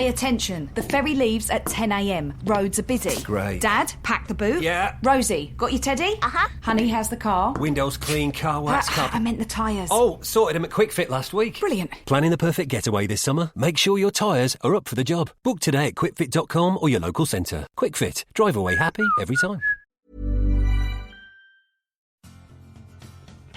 Pay attention. The ferry leaves at 10 a.m. Roads are busy. Great. Dad, pack the boot. Yeah. Rosie, got your teddy? Uh-huh. Honey, how's the car? Windows clean, car wax I meant the tyres. Oh, sorted them at Quick Fit last week. Brilliant. Planning the perfect getaway this summer? Make sure your tyres are up for the job. Book today at quickfit.com or your local centre. Quick Fit. Drive away happy every time.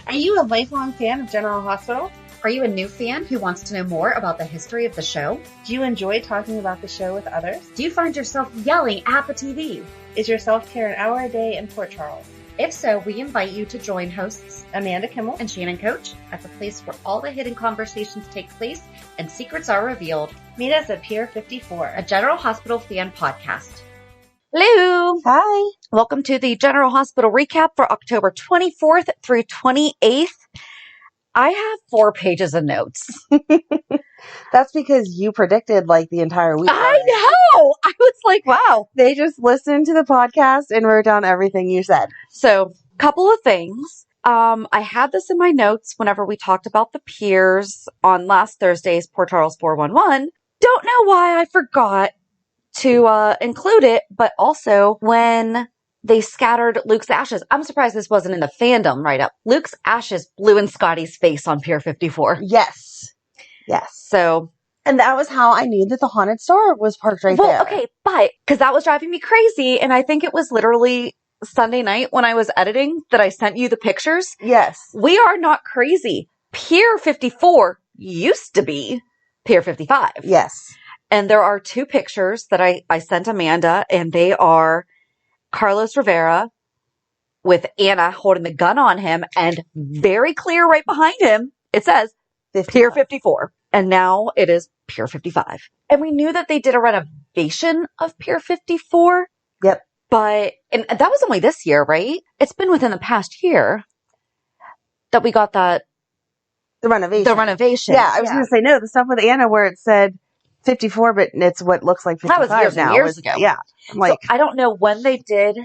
Are you a lifelong fan of General Hospital? Are you a new fan who wants to know more about the history of the show? Do you enjoy talking about the show with others? Do you find yourself yelling at the TV? Is your self-care an hour a day in Port Charles? If so, we invite you to join hosts Amanda Kimmel and Shannon Coach at the place where all the hidden conversations take place and secrets are revealed. Meet us at Pier 54, a General Hospital fan podcast. Hello. Hi. Welcome to the General Hospital recap for October 24th through 28th. I have 4 pages of notes. That's because you predicted like the entire week. I know. I was like, wow. They just listened to the podcast and wrote down everything you said. So, couple of things. I had this in my notes whenever we talked about the Piers on last Thursday's Port Charles 411. Don't know why I forgot to include it, but also when they scattered Luke's ashes. I'm surprised this wasn't in the fandom write-up. Luke's ashes blew in Scotty's face on Pier 54. Yes. Yes. So. And that was how I knew that the haunted store was parked right there. Well, okay, but because that was driving me crazy. And I think it was literally Sunday night when I was editing that I sent you the pictures. Yes. We are not crazy. Pier 54 used to be Pier 55. Yes. And there are 2 pictures that I sent Amanda, and they are Carlos Rivera with Anna holding the gun on him, and very clear right behind him, it says 55. Pier 54. And now it is Pier 55. And we knew that they did a renovation of Pier 54. Yep. And that was only this year, right? It's been within the past year that we got that. The renovation. Yeah, I was going to say, no, the stuff with Anna where it said 54, but it's what looks like 55 that was years now. And years ago. Yeah. I'm like, so I don't know when they did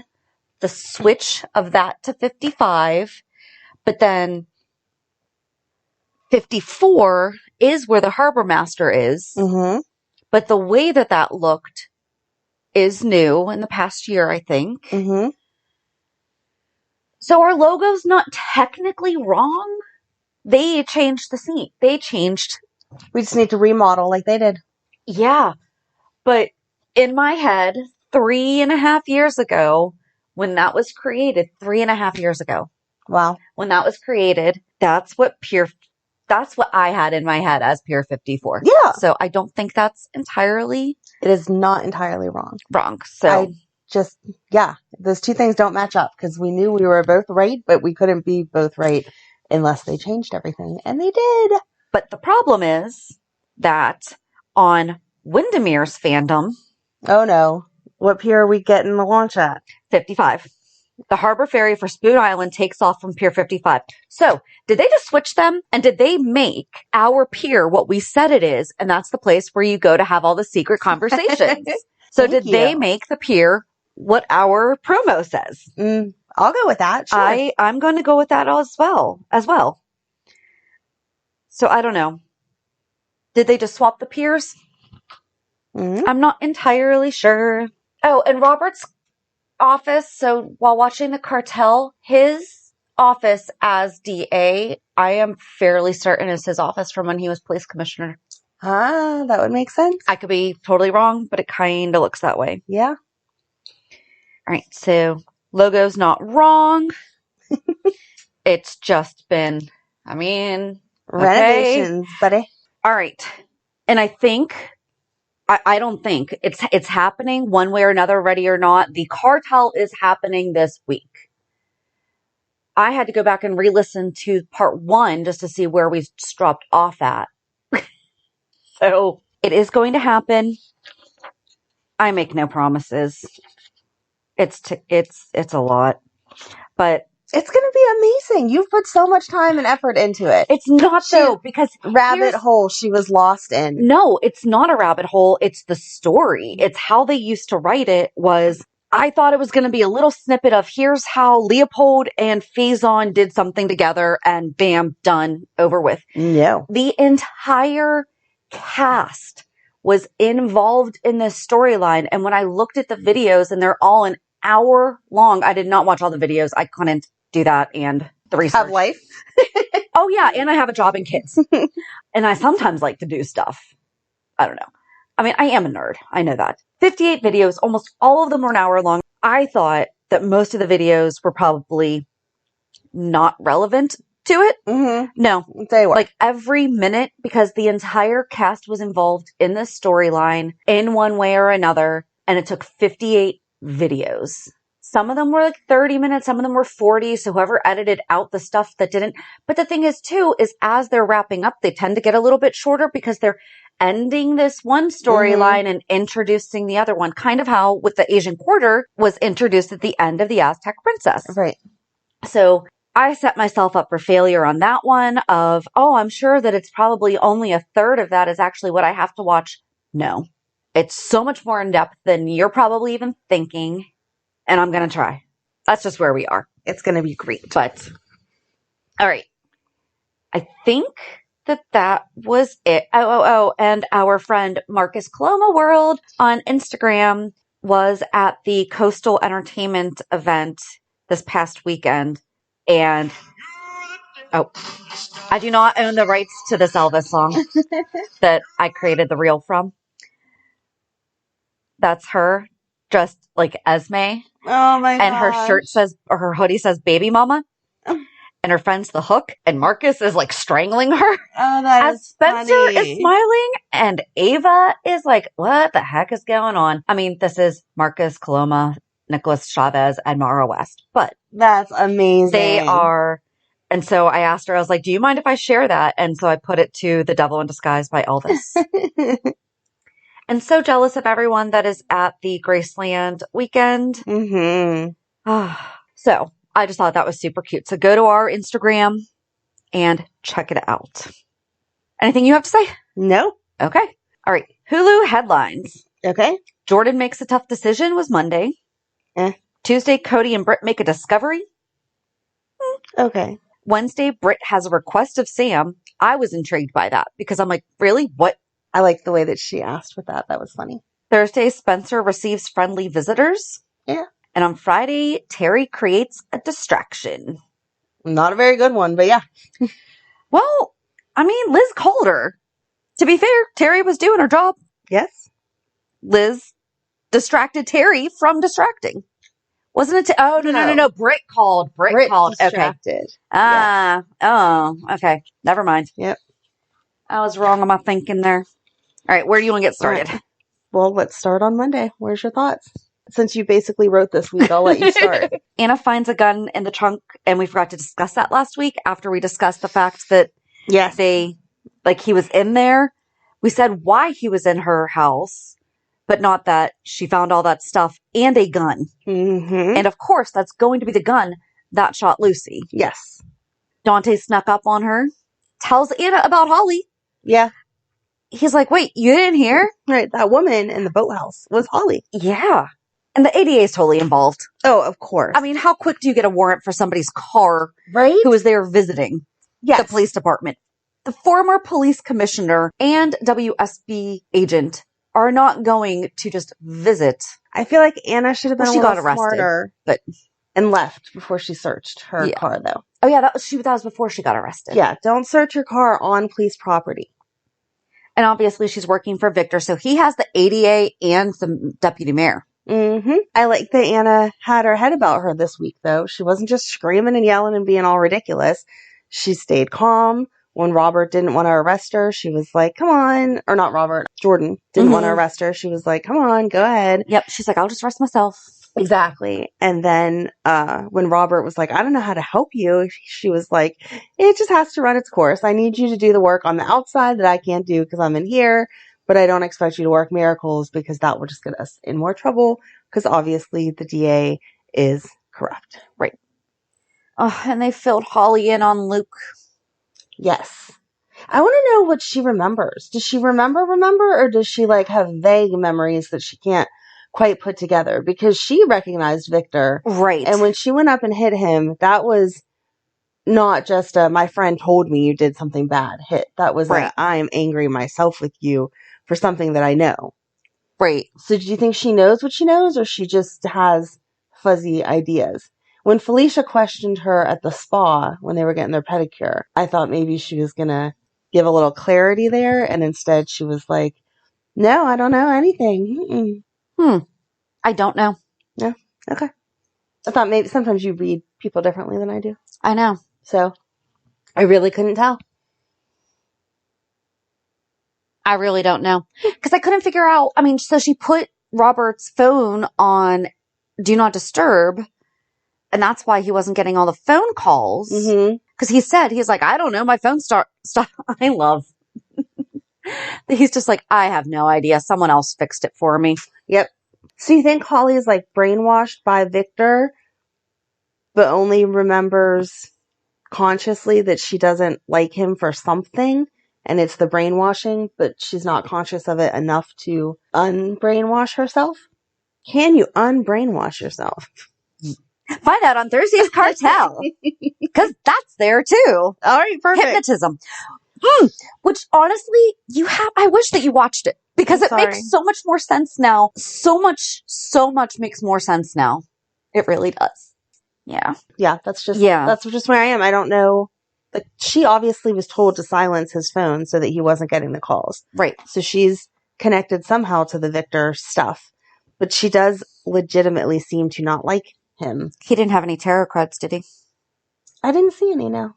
the switch of that to 55, but then 54 is where the harbor master is. Mm-hmm. But the way that that looked is new in the past year, I think. Mm-hmm. So our logo's not technically wrong. They changed the scene. They changed. We just need to remodel like they did. Yeah. But in my head, 3.5 years ago, when that was created, 3.5 years ago. Wow. When that was created, that's what I had in my head as Pier 54. Yeah. So I don't think that's entirely. It is not entirely wrong. So those 2 things don't match up because we knew we were both right, but we couldn't be both right unless they changed everything. And they did. But the problem is that on Wyndemere's fandom. Oh no. What pier are we getting the launch at? 55. The harbor ferry for Spoon Island takes off from Pier 55. So, did they just switch them? And did they make our pier what we said it is? And that's the place where you go to have all the secret conversations. So, did they make the pier what our promo says? I'll go with that. Sure. I'm going to go with that as well. So, I don't know. Did they just swap the piers? Mm-hmm. I'm not entirely sure. Oh, and Robert's office, so while watching the cartel, his office as DA, I am fairly certain is his office from when he was police commissioner. Ah, that would make sense. I could be totally wrong, but it kind of looks that way. Yeah. All right, so logo's not wrong. It's just been, renovations, buddy. All right. And I think, I don't think it's happening one way or another, ready or not. The cartel is happening this week. I had to go back and re-listen to part 1 just to see where we dropped off at. So it is going to happen. I make no promises. It's a lot, but it's going to be amazing. You've put so much time and effort into it. It's not though, because rabbit hole she was lost in. No, it's not a rabbit hole. It's the story. It's how they used to write it was, I thought it was going to be a little snippet of here's how Leopold and Faison did something together and bam, done, over with. No. The entire cast was involved in this storyline. And when I looked at the videos, and they're all an hour long, I did not watch all the videos. I couldn't do that and the research. Have life? Oh, yeah. And I have a job and kids. And I sometimes like to do stuff. I don't know. I mean, I am a nerd. I know that. 58 videos, almost all of them were an hour long. I thought that most of the videos were probably not relevant to it. Mm-hmm. No. They were. Like every minute, because the entire cast was involved in this storyline in one way or another. And it took 58 videos. Some of them were like 30 minutes. Some of them were 40. So whoever edited out the stuff that didn't. But the thing is too, is as they're wrapping up, they tend to get a little bit shorter because they're ending this one storyline and introducing the other one. Kind of how with the Asian Quarter was introduced at the end of the Aztec Princess. Right. So I set myself up for failure on that one of, I'm sure that it's probably only a third of that is actually what I have to watch. No, it's so much more in depth than you're probably even thinking. And I'm going to try. That's just where we are. It's going to be great. But, all right. I think that was it. And our friend Marcus Coloma World on Instagram was at the Coastal Entertainment event this past weekend. And, I do not own the rights to this Elvis song that I created the reel from. That's her, just like Esme. Oh my god. And her shirt says, or her hoodie says baby mama. And her friend's the hook. And Marcus is like strangling her. Oh, that is Spencer funny. is smiling. And Ava is like, what the heck is going on? I mean, this is Marcus Coloma, Nicholas Chavez, and Mara West. But that's amazing. They are. And so I asked her, I was like, do you mind if I share that? And so I put it to The Devil in Disguise by Elvis. And so jealous of everyone that is at the Graceland weekend. Mm-hmm. So I just thought that was super cute. So go to our Instagram and check it out. Anything you have to say? No. Okay. All right. Hulu headlines. Okay. Jordan makes a tough decision was Monday. Tuesday, Cody and Britt make a discovery. Okay. Wednesday, Britt has a request of Sam. I was intrigued by that because I'm like, really? What? I like the way that she asked with that. That was funny. Thursday, Spencer receives friendly visitors. Yeah. And on Friday, Teri creates a distraction. Not a very good one, but yeah. Well, I mean, Liz called her. To be fair, Teri was doing her job. Yes. Liz distracted Teri from distracting. Wasn't it? No. Britt called. Britt called. Distracted. Okay. Oh, okay. Never mind. Yep. I was wrong on my thinking there. All right. Where do you want to get started? Right. Well, let's start on Monday. Where's your thoughts? Since you basically wrote this week, I'll let you start. Anna finds a gun in the trunk, and we forgot to discuss that last week after we discussed the fact that he was in there. We said why he was in her house, but not that she found all that stuff and a gun. Mm-hmm. And of course, that's going to be the gun that shot Lucy. Yes. Dante snuck up on her, tells Anna about Holly. Yeah. He's like, wait, you didn't hear? Right. That woman in the boathouse was Holly. Yeah. And the ADA is totally involved. Oh, of course. I mean, how quick do you get a warrant for somebody's car who is there visiting the police department? The former police commissioner and WSB agent are not going to just visit. I feel like Anna should have been a little smarter and left before she searched her car, though. Oh, yeah, that was before she got arrested. Yeah, don't search your car on police property. And obviously she's working for Victor, so he has the ADA and some deputy mayor. Mm-hmm. I like that Anna had her head about her this week, though. She wasn't just screaming and yelling and being all ridiculous. She stayed calm. When Robert didn't want to arrest her, she was like, come on. Or not Robert, Jordan didn't want to arrest her. She was like, come on, go ahead. Yep. She's like, I'll just arrest myself. Exactly. And then when Robert was like, I don't know how to help you, she was like, it just has to run its course. I need you to do the work on the outside that I can't do because I'm in here, but I don't expect you to work miracles because that will just get us in more trouble because obviously the DA is corrupt. Right. Oh, and they filled Holly in on Luke. Yes. I want to know what she remembers. Does she remember, or does she have vague memories that she can't quite put together? Because she recognized Victor. Right. And when she went up and hit him, that was not just my friend told me you did something bad hit. That was I'm angry myself with you for something that I know. Right. So do you think she knows what she knows, or she just has fuzzy ideas? When Felicia questioned her at the spa when they were getting their pedicure, I thought maybe she was going to give a little clarity there, and instead she was like, no, I don't know anything. I don't know. No? Okay. I thought maybe sometimes you read people differently than I do. I know. So I really couldn't tell. I really don't know. Because I couldn't figure out, I mean, so she put Robert's phone on Do Not Disturb, and that's why he wasn't getting all the phone calls. Because he's like, I don't know, my phone stop. I love. He's just like, I have no idea. Someone else fixed it for me. Yep. So you think Holly's like brainwashed by Victor, but only remembers consciously that she doesn't like him for something, and it's the brainwashing, but she's not conscious of it enough to unbrainwash herself? Can you unbrainwash yourself? Find out on Thursday's Cartel. Because that's there too. All right, perfect. Hypnotism. Which honestly, I wish that you watched it. Because it makes so much more sense now. So much makes more sense now. It really does. Yeah. Yeah, that's just where I am. I don't know. Like, she obviously was told to silence his phone so that he wasn't getting the calls. Right. So she's connected somehow to the Victor stuff. But she does legitimately seem to not like him. He didn't have any tarot cards, did he? I didn't see any, no.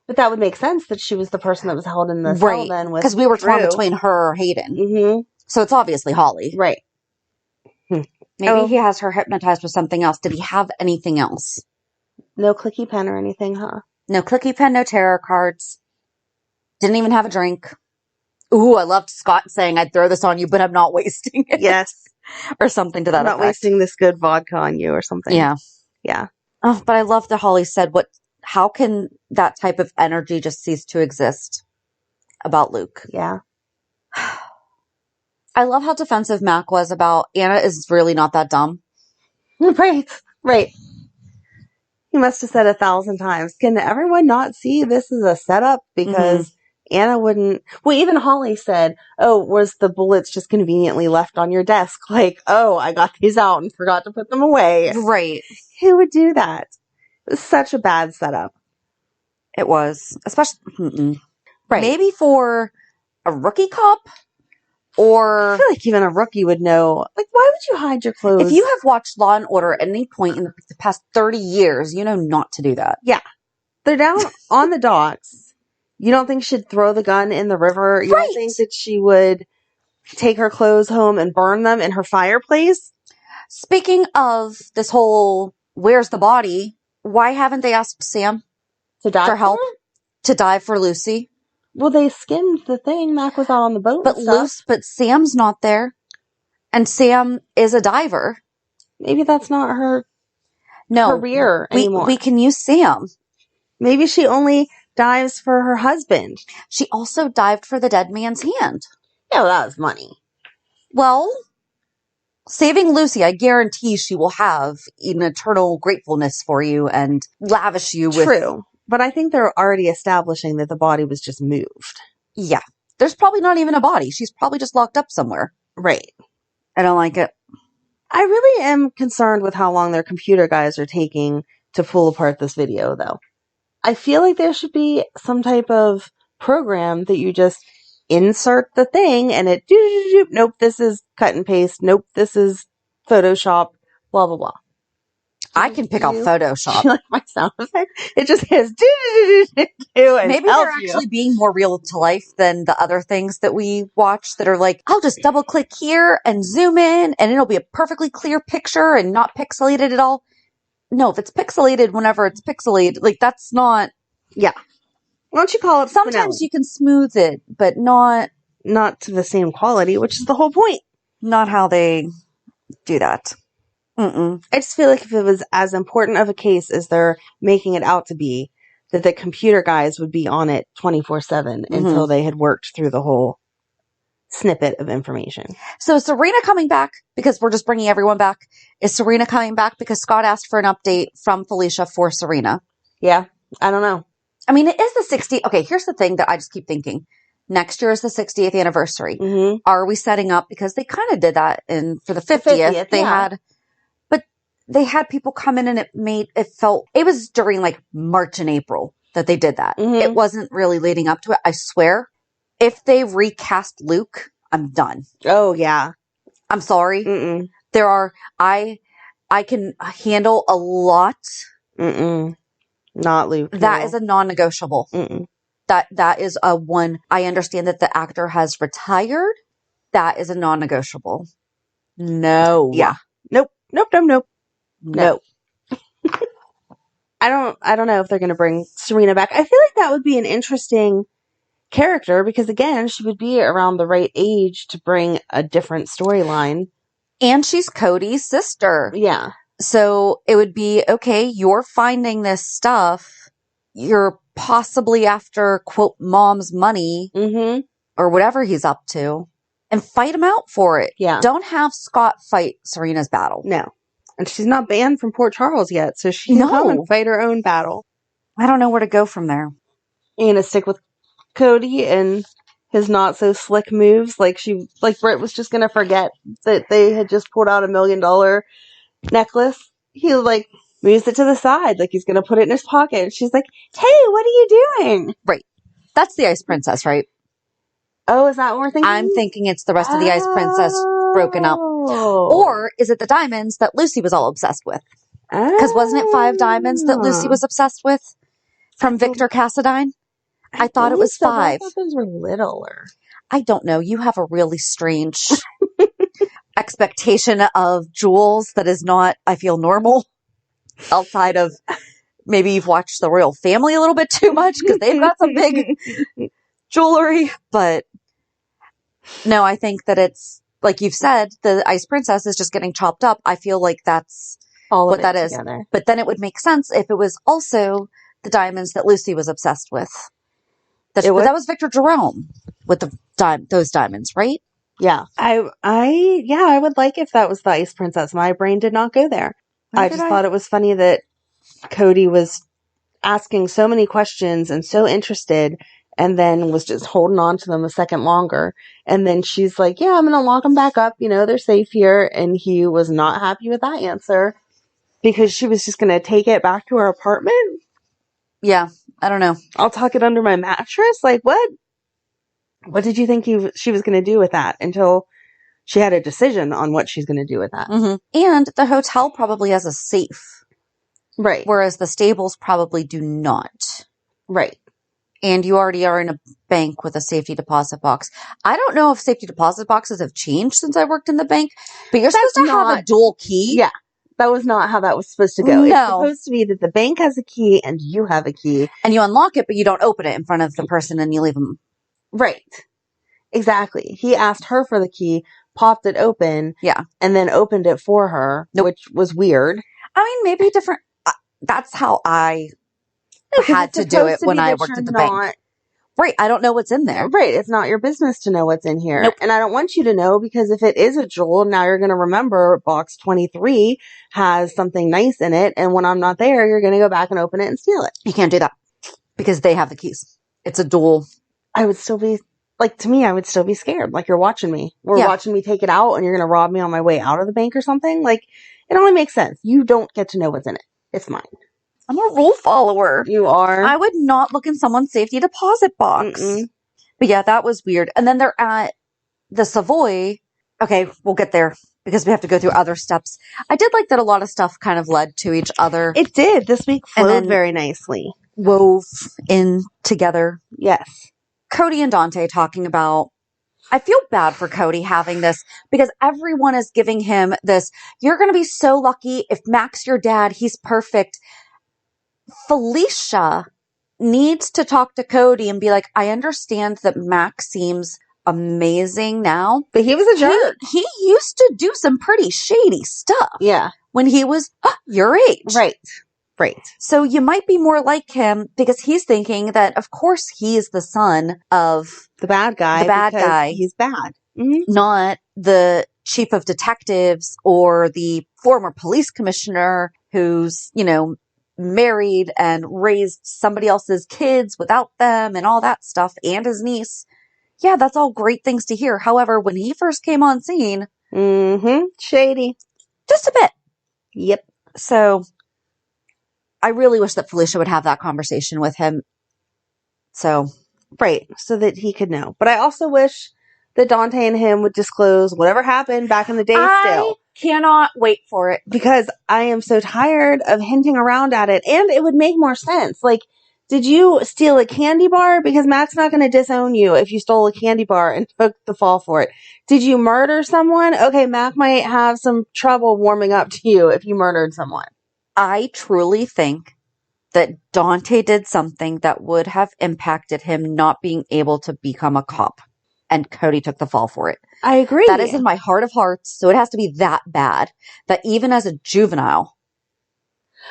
But that would make sense that she was the person that was held in the cell then with because we were torn Drew. between her or Hayden. Mm-hmm. So it's obviously Holly. Right. Maybe he has her hypnotized with something else. Did he have anything else? No clicky pen or anything, huh? No clicky pen, no tarot cards. Didn't even have a drink. Ooh, I loved Scott saying, I'd throw this on you, but I'm not wasting it. Yes. Or something to that effect. I'm not wasting this good vodka on you or something. Yeah. Yeah. Oh, but I love that Holly said, how can that type of energy just cease to exist about Luke? Yeah. I love how defensive Mac was about Anna is really not that dumb. Right. Right. He must have said 1,000 times, can everyone not see this is a setup? Because Anna wouldn't. Well, even Holly said, oh, was the bullets just conveniently left on your desk? Like, oh, I got these out and forgot to put them away. Right. Who would do that? It was such a bad setup. It was. Especially, Right. Maybe for a rookie cop or... I feel like even a rookie would know. Like, why would you hide your clothes? If you have watched Law and Order at any point in the past 30 years, you know not to do that. Yeah. They're down on the docks. You don't think she'd throw the gun in the river? You don't think that she would take her clothes home and burn them in her fireplace? Speaking of this whole, where's the body? Why haven't they asked Sam to dive for help? To dive for Lucy? Well, they skimmed the thing. Mac was out on the boat but Sam's not there. And Sam is a diver. Maybe that's not her career anymore. We can use Sam. Maybe she only dives for her husband. She also dived for the dead man's hand. Yeah, well, that was money. Well, saving Lucy, I guarantee she will have an eternal gratefulness for you and lavish you with... True. But I think they're already establishing that the body was just moved. Yeah. There's probably not even a body. She's probably just locked up somewhere. Right. I don't like it. I really am concerned with how long their computer guys are taking to pull apart this video, though. I feel like there should be some type of program that you just insert the thing and it, nope, this is cut and paste. Nope, this is Photoshop, blah, blah, blah. I can pick out Photoshop. You like my sound effect? It just hits maybe they're actually being more real to life than the other things that we watch that are like, I'll just double click here and zoom in and it'll be a perfectly clear picture and not pixelated at all. No, if it's pixelated whenever it's pixelated, like that's not... Yeah. Why don't you call it... Sometimes you can smooth it, but not to the same quality, which is the whole point. Not how they do that. I just feel like if it was as important of a case as they're making it out to be, that the computer guys would be on it 24/7 until they had worked through the whole snippet of information. So is Serena coming back? Because we're just bringing everyone back. Is Serena coming back? Because Scott asked for an update from Felicia for Serena. Yeah. I don't know. I mean, it is the 60. Okay, here's the thing that I just keep thinking. Next year is the 60th anniversary. Mm-hmm. Are we setting up? Because they kind of did that for the 50th. They had people come in and it was during like March and April that they did that. Mm-hmm. It wasn't really leading up to it. I swear. If they recast Luke, I'm done. Oh, yeah. I'm sorry. Mm-mm. I can handle a lot. Mm-mm. Not Luke. That no. is a non-negotiable. Mm-mm. That is a one. I understand that the actor has retired. That is a non-negotiable. No. Yeah. Nope. No. I don't know if they're going to bring Serena back. I feel like that would be an interesting character because, again, she would be around the right age to bring a different storyline. And she's Cody's sister. Yeah. So it would be, okay, you're finding this stuff. You're possibly after, quote, mom's money Mm-hmm. or whatever he's up to, and fight him out for it. Yeah. Don't have Scott fight Serena's battle. No. And she's not banned from Port Charles yet, so she can come and fight her own battle. I don't know where to go from there. You're going to stick with Cody and his not so slick moves, like Britt was just going to forget that they had just pulled out $1 million necklace. He moves it to the side, like he's going to put it in his pocket. And she's like, hey, what are you doing? Right. That's the Ice Princess, right? Oh, is that what we're thinking? I'm thinking it's the rest of the Ice Princess broken up. Or is it the diamonds that Lucy was all obsessed with? Because wasn't it 5 diamonds that Lucy was obsessed with from Victor Cassadine? I thought it was 5. I thought those were littler. I don't know. You have a really strange expectation of jewels that is not, I feel, normal. Outside of maybe you've watched The Royal Family a little bit too much because they've got some big jewelry. But no, I think that it's, like you've said, the Ice Princess is just getting chopped up. I feel like that's all what that is. But then it would make sense if it was also the diamonds that Lucy was obsessed with. That was Victor Jerome with those diamonds, right? Yeah. I would like if that was the Ice Princess. My brain did not go there. I just thought it was funny that Cody was asking so many questions and so interested and then was just holding on to them a second longer. And then she's like, yeah, I'm going to lock them back up. You know, they're safe here. And he was not happy with that answer because she was just going to take it back to her apartment. Yeah. I don't know. I'll tuck it under my mattress. Like, what? What did you think she was going to do with that until she had a decision on what she's going to do with that? Mm-hmm. And the hotel probably has a safe. Right. Whereas the stables probably do not. Right. And you already are in a bank with a safety deposit box. I don't know if safety deposit boxes have changed since I worked in the bank, but you're supposed to have a dual key. Yeah. That was not how that was supposed to go. No. It's supposed to be that the bank has a key and you have a key. And you unlock it, but you don't open it in front of the person and you leave them. Right. Exactly. He asked her for the key, popped it open. Yeah. And then opened it for her, which was weird. I mean, maybe different. That's how I had to do it when I worked at the bank. Right. I don't know what's in there. Right. It's not your business to know what's in here. Nope. And I don't want you to know because if it is a jewel, now you're going to remember box 23 has something nice in it. And when I'm not there, you're going to go back and open it and steal it. You can't do that because they have the keys. It's a dual. I would still be to me, I would still be scared. Like you're watching me. We're watching me take it out and you're going to rob me on my way out of the bank or something. Like it only makes sense. You don't get to know what's in it. It's mine. I'm a rule follower. You are. I would not look in someone's safety deposit box. Mm-mm. But yeah, that was weird. And then they're at the Savoy. Okay, we'll get there because we have to go through other steps. I did like that a lot of stuff kind of led to each other. It did. This week flowed very nicely. Wove in together. Yes. Cody and Dante talking about, I feel bad for Cody having this because everyone is giving him this, you're going to be so lucky if Mac's your dad, he's perfect. Felicia needs to talk to Cody and be like, I understand that Mac seems amazing now, but he was a jerk. He used to do some pretty shady stuff. Yeah. When he was your age. Right. Right. So you might be more like him because he's thinking that, of course, he's the son of the bad guy. He's bad. Mm-hmm. Not the chief of detectives or the former police commissioner who's, married and raised somebody else's kids without them and all that stuff and his niece. yeah, that's all great things to hear. However, when he first came on scene, shady. just a bit. Yep. So I really wish that Felicia would have that conversation with him. So, right, so that he could know. But I also wish that Dante and him would disclose whatever happened back in the day still. I cannot wait for it. Because I am so tired of hinting around at it. And it would make more sense. Like, did you steal a candy bar? Because Matt's not going to disown you if you stole a candy bar and took the fall for it. Did you murder someone? Okay, Mac might have some trouble warming up to you if you murdered someone. I truly think that Dante did something that would have impacted him not being able to become a cop. And Cody took the fall for it. I agree. That is in my heart of hearts. So it has to be that bad that even as a juvenile,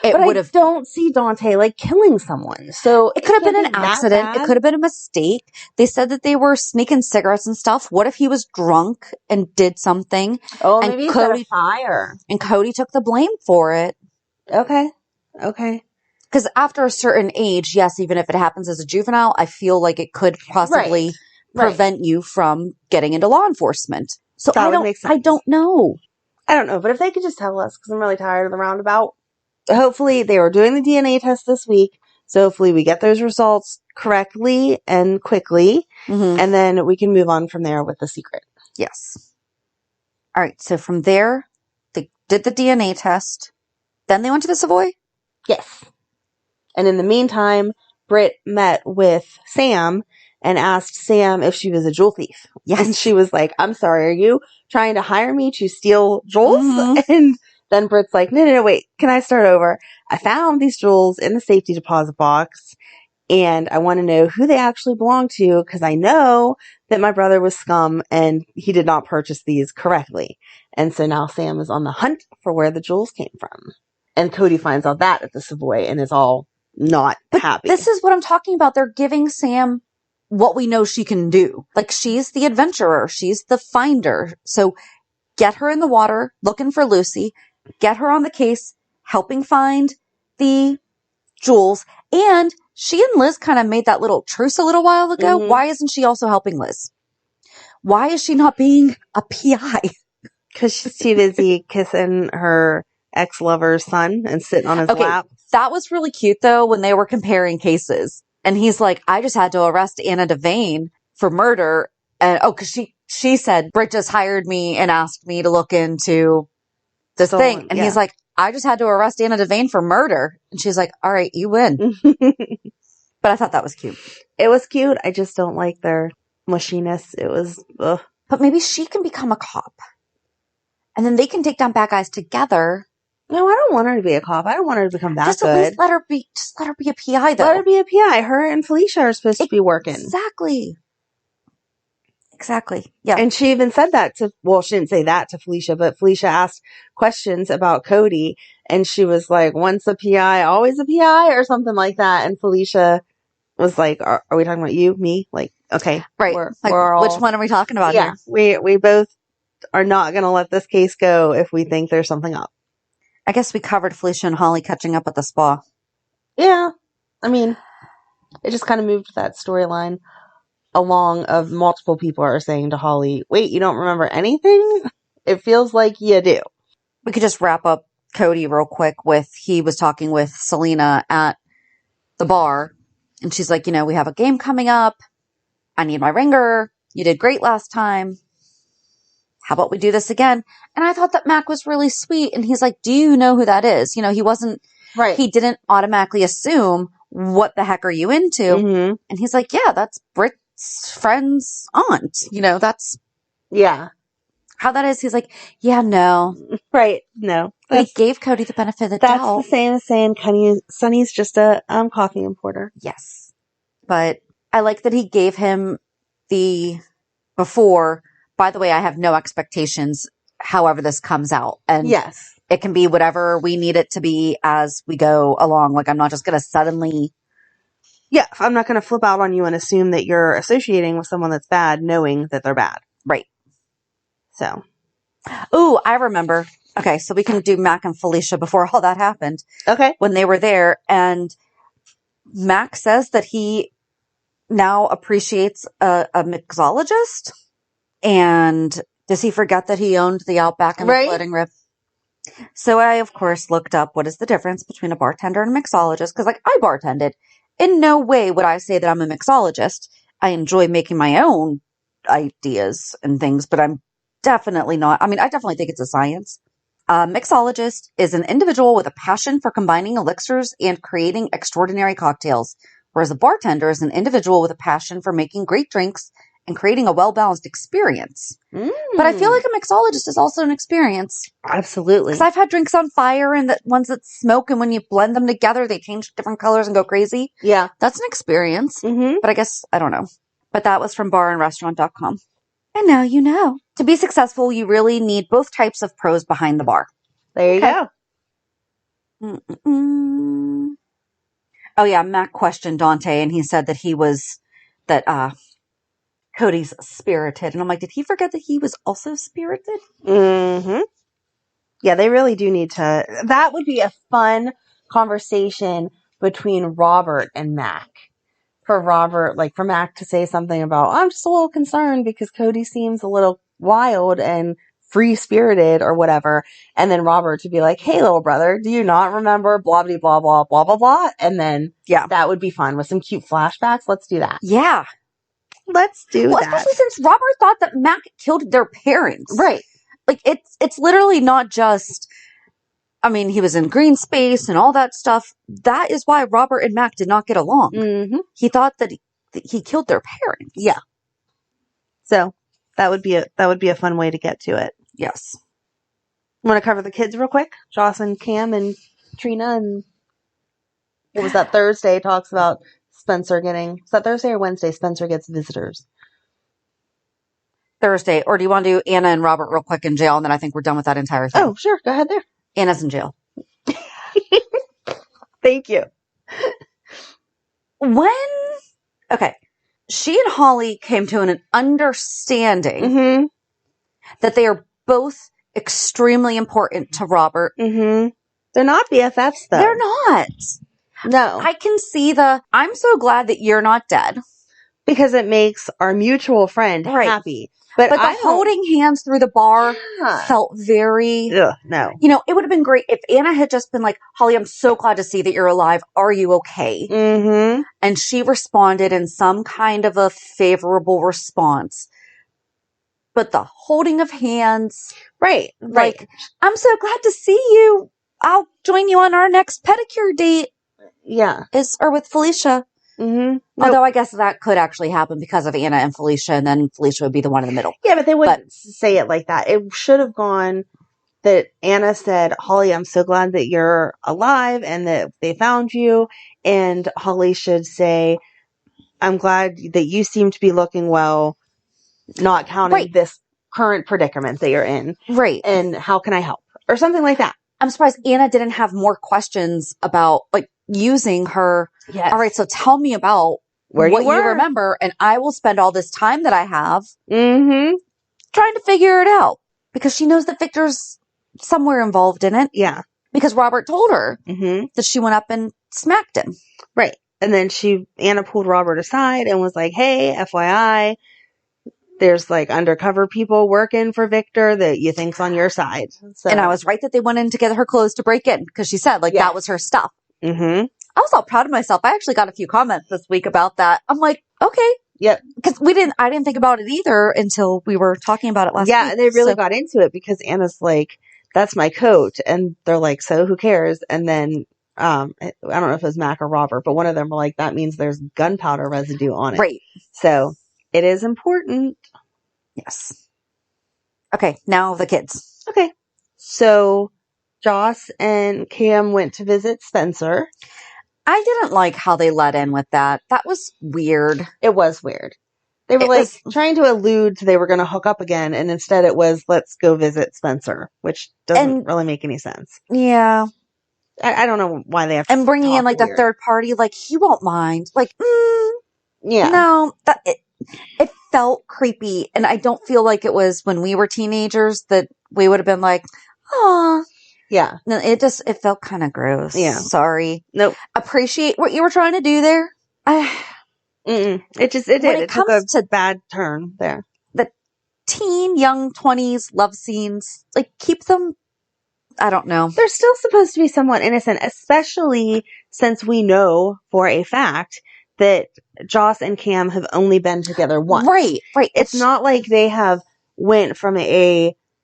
it would have. I don't see Dante like killing someone. So it could have been an accident. It could have been a mistake. They said that they were sneaking cigarettes and stuff. What if he was drunk and did something? Oh, and maybe he set a fire. And Cody took the blame for it. Okay. Because after a certain age, yes, even if it happens as a juvenile, I feel like it could possibly prevent you from getting into law enforcement. So I don't know. I don't know, but if they could just tell us, because I'm really tired of the roundabout. Hopefully they were doing the DNA test this week, so hopefully we get those results correctly and quickly, and then we can move on from there with the secret. Yes. All right, so from there, they did the DNA test. Then they went to the Savoy? Yes. And in the meantime, Britt met with Sam and asked Sam if she was a jewel thief. Yes. And she was like, I'm sorry, are you trying to hire me to steal jewels? And then Britt's like, no, wait, can I start over? I found these jewels in the safety deposit box, and I want to know who they actually belong to, because I know that my brother was scum and he did not purchase these correctly. And so now Sam is on the hunt for where the jewels came from. And Cody finds out that at the Savoy and is all not happy. This is what I'm talking about. They're giving Sam what we know she can do. Like, she's the adventurer. She's the finder. So get her in the water looking for Lucy. Get her on the case, helping find the jewels. And she and Liz kind of made that little truce a little while ago. Why isn't she also helping Liz? Why is she not being a PI? Because she's too busy kissing her ex-lover's son and sitting on his lap. That was really cute, though, when they were comparing cases. And he's like, I just had to arrest Anna Devane for murder. And because she said, Britt just hired me and asked me to look into this thing. And he's like, I just had to arrest Anna Devane for murder. And she's like, all right, you win. But I thought that was cute. It was cute. I just don't like their mushiness. It was, ugh. But maybe she can become a cop. And then they can take down bad guys together. No, I don't want her to be a cop. I don't want her to become that just good. At least let her be a PI, though. Let her be a PI. Her and Felicia are supposed to be working. Exactly. Yeah. And she even said that she didn't say that to Felicia, but Felicia asked questions about Cody, and she was like, once a PI, always a PI, or something like that. And Felicia was like, are we talking about you, me? Like, okay. Right. We're all, which one are we talking about here? We both are not going to let this case go if we think there's something up. I guess we covered Felicia and Holly catching up at the spa. Yeah. I mean, it just kind of moved that storyline along of multiple people are saying to Holly, wait, you don't remember anything? It feels like you do. We could just wrap up Cody real quick with, he was talking with Selena at the bar, and she's like, we have a game coming up. I need my ringer. You did great last time. How about we do this again? And I thought that Mac was really sweet. And he's like, do you know who that is? He wasn't, he didn't automatically assume, what the heck are you into? Mm-hmm. And he's like, yeah, that's Britt's friend's aunt. That's how that is. He's like, yeah, no. Right. No. But he gave Cody the benefit of the doubt. That's the same as saying Sonny's just a coffee importer. Yes. But I like that he gave him the before. By the way, I have no expectations however this comes out. And yes, it can be whatever we need it to be as we go along. Like, I'm not just going to suddenly. Yeah, I'm not going to flip out on you and assume that you're associating with someone that's bad, knowing that they're bad. Right. So. Ooh, I remember. Okay, so we can do Mac and Felicia before all that happened. Okay. When they were there. And Mac says that he now appreciates a mixologist. And does he forget that he owned the Outback and the floating rib? So I, of course, looked up what is the difference between a bartender and a mixologist. Because, like, I bartended. In no way would I say that I'm a mixologist. I enjoy making my own ideas and things, but I'm definitely not. I mean, I definitely think it's a science. A mixologist is an individual with a passion for combining elixirs and creating extraordinary cocktails, whereas a bartender is an individual with a passion for making great drinks and creating a well-balanced experience. But I feel like a mixologist is also an experience. Absolutely. Because I've had drinks on fire and the ones that smoke, and when you blend them together, they change different colors and go crazy. Yeah. That's an experience. Mm-hmm. But I guess, I don't know. But that was from barandrestaurant.com. And now you know. To be successful, you really need both types of pros behind the bar. There you go. Mm-mm-mm. Oh, yeah. Mac questioned Dante, and he said that Cody's spirited. And I'm like, did he forget that he was also spirited? Mm-hmm. Yeah, they really do need to. That would be a fun conversation between Robert and Mac. For Mac to say something about, I'm just a little concerned because Cody seems a little wild and free-spirited or whatever. And then Robert to be like, hey, little brother, do you not remember blah, blah, blah, blah, blah, blah, blah? And then that would be fun with some cute flashbacks. Let's do that. Yeah. Let's do that. Especially since Robert thought that Mac killed their parents. Right. Like, it's literally not just, I mean, he was in green space and all that stuff. That is why Robert and Mac did not get along. Mm-hmm. He thought that he killed their parents. Yeah. So that would be a fun way to get to it. Yes. Want to cover the kids real quick? Joss and Cam and Trina and what was that Thursday talks about Spencer getting, is that Thursday or Wednesday? Spencer gets visitors. Thursday. Or do you want to do Anna and Robert real quick in jail? And then I think we're done with that entire thing. Oh, sure. Go ahead there. Anna's in jail. Thank you. Okay. She and Holly came to an understanding that they are both extremely important to Robert. Mm-hmm. They're not BFFs, though. They're not. No. I can see I'm so glad that you're not dead. Because it makes our mutual friend happy. But the holding hands through the bar felt very... no. You know, it would have been great if Anna had just been like, Holly, I'm so glad to see that you're alive. Are you okay? Mm-hmm. And she responded in some kind of a favorable response. But the holding of hands... Right. Like, I'm so glad to see you. I'll join you on our next pedicure date. Yeah. Or with Felicia. Mm-hmm. Although I guess that could actually happen because of Anna and Felicia, and then Felicia would be the one in the middle. Yeah, but they wouldn't say it like that. It should have gone that Anna said, Holly, I'm so glad that you're alive and that they found you. And Holly should say, I'm glad that you seem to be looking well, not counting this current predicament that you're in. Right. And how can I help? Or something like that. I'm surprised Anna didn't have more questions about, like, using her. Yes. All right, so tell me about what you remember, and I will spend all this time that I have trying to figure it out. Because she knows that Victor's somewhere involved in it. Yeah. Because Robert told her that she went up and smacked him. Right. And then Anna pulled Robert aside and was like, hey, FYI, there's like undercover people working for Victor that you think's on your side. So. And I was right that they went in to get her clothes to break in because she said that was her stuff. Mm-hmm. I was all proud of myself. I actually got a few comments this week about that. I'm like, okay. Yep. Because I didn't think about it either until we were talking about it last week. Yeah, and they really got into it because Anna's like, that's my coat. And they're like, so who cares? And then, I don't know if it was Mac or Robert, but one of them were like, that means there's gunpowder residue on it. Right. So it is important. Yes. Okay, now the kids. Okay. So Joss and Cam went to visit Spencer. I didn't like how they let in with that. That was weird. It was weird. They were trying to allude to they were going to hook up again, and instead it was, let's go visit Spencer, which doesn't really make any sense. Yeah. I don't know why they have to. And bringing in like weird. the third party, like he won't mind. Like, yeah. No, it felt creepy. And I don't feel like it was when we were teenagers that we would have been like, oh. Yeah. No, it felt kind of gross. Yeah. Sorry. Nope. Appreciate what you were trying to do there. It did. When It took a bad turn there. The teen, young 20s love scenes, like, keep them, I don't know. They're still supposed to be somewhat innocent, especially since we know for a fact that Joss and Cam have only been together once. Right. It's not like they have went from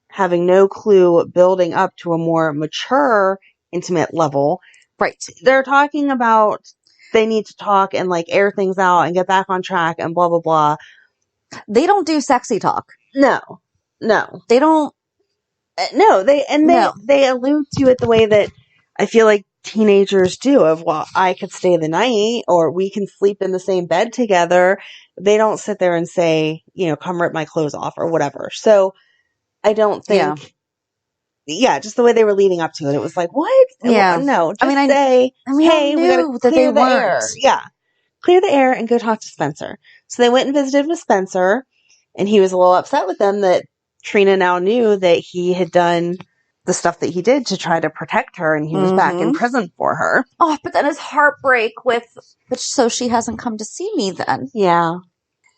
having no clue building up to a more mature, intimate level. Right. They're talking about they need to talk and like air things out and get back on track and blah, blah, blah. They don't do sexy talk. No. They don't. No, they allude to it the way that I feel like teenagers do of, well, I could stay the night or we can sleep in the same bed together. They don't sit there and say, come rip my clothes off or whatever. So I don't think, just the way they were leading up to it. It was like, what? Yeah. No, just hey, we got to clear the air. Yeah. Clear the air and go talk to Spencer. So they went and visited with Spencer and he was a little upset with them that Trina now knew that he had done the stuff that he did to try to protect her and he was back in prison for her. Oh, but then his heartbreak so she hasn't come to see me then. Yeah.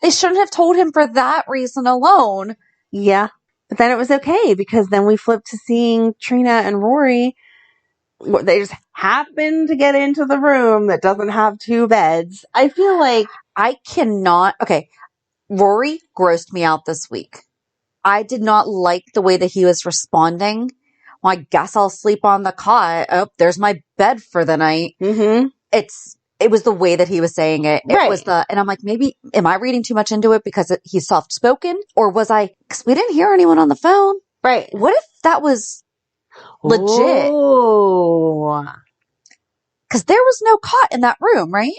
They shouldn't have told him for that reason alone. Yeah. But then it was okay because then we flipped to seeing Trina and Rory. They just happen to get into the room that doesn't have two beds. I feel like I cannot. Okay. Rory grossed me out this week. I did not like the way that he was responding. Well, I guess I'll sleep on the cot. Oh, there's my bed for the night. Mm-hmm. It was the way that he was saying it. Right. It was and I'm like, maybe, am I reading too much into it because he's soft spoken? Or because we didn't hear anyone on the phone? Right. What if that was legit? Oh. Because there was no cot in that room, right?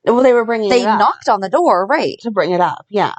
Well, they were bringing it up. They knocked on the door, right? To bring it up, yeah.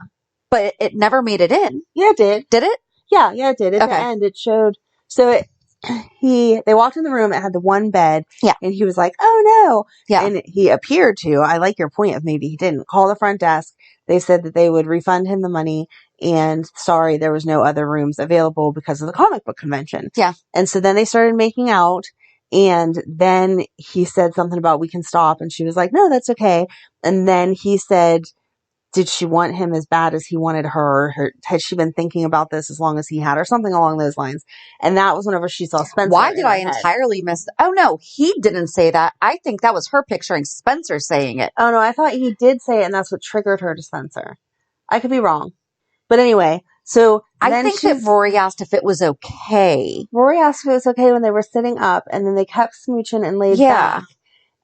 But it never made it in. Yeah, it did. Did it? Yeah, it did. At the end, it showed. So they walked in the room. It had the one bed. Yeah. And he was like, oh no. Yeah. And he appeared to, I like your point of maybe he didn't, call the front desk. They said that they would refund him the money and sorry, there was no other rooms available because of the comic book convention. Yeah. And so then they started making out. And then he said something about we can stop. And she was like, no, that's okay. And then he said, did she want him as bad as he wanted her? Had she been thinking about this as long as he had, or something along those lines? And that was whenever she saw Spencer. Why did I entirely miss? Oh no, he didn't say that. I think that was her picturing Spencer saying it. Oh no, I thought he did say it, and that's what triggered her to Spencer. I could be wrong, but anyway. So I think that Rory asked if it was okay. Rory asked if it was okay when they were sitting up, and then they kept smooching and laid back,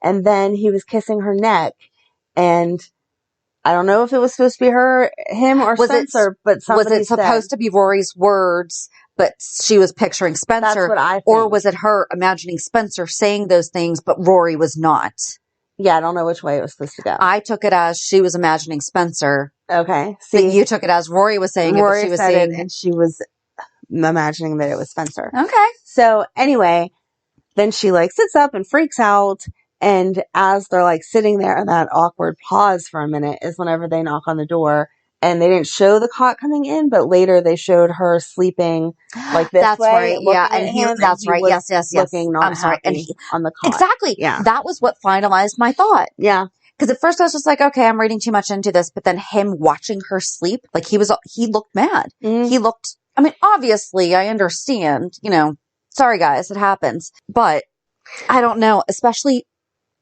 and then he was kissing her neck, and I don't know if it was supposed to be him or Spencer, but somebody was it supposed to be Rory's words, but she was picturing Spencer? That's what I think. Or was it her imagining Spencer saying those things, but Rory was not? Yeah, I don't know which way it was supposed to go. I took it as she was imagining Spencer. Okay. See, but you took it as Rory was saying Rory it, but she was said saying it, and she was imagining that it was Spencer. Okay. So anyway, then she sits up and freaks out. And as they're sitting there, and that awkward pause for a minute is whenever they knock on the door, and they didn't show the cot coming in, but later they showed her sleeping this that's way. Right. Yeah. And that's right. Yes. Looking not I'm sorry. And on the cot. Exactly. Yeah. That was what finalized my thought. Yeah. Because at first I was just like, okay, I'm reading too much into this. But then him watching her sleep, he looked mad. Mm-hmm. He looked, I mean, obviously I understand, sorry guys, it happens. But I don't know, especially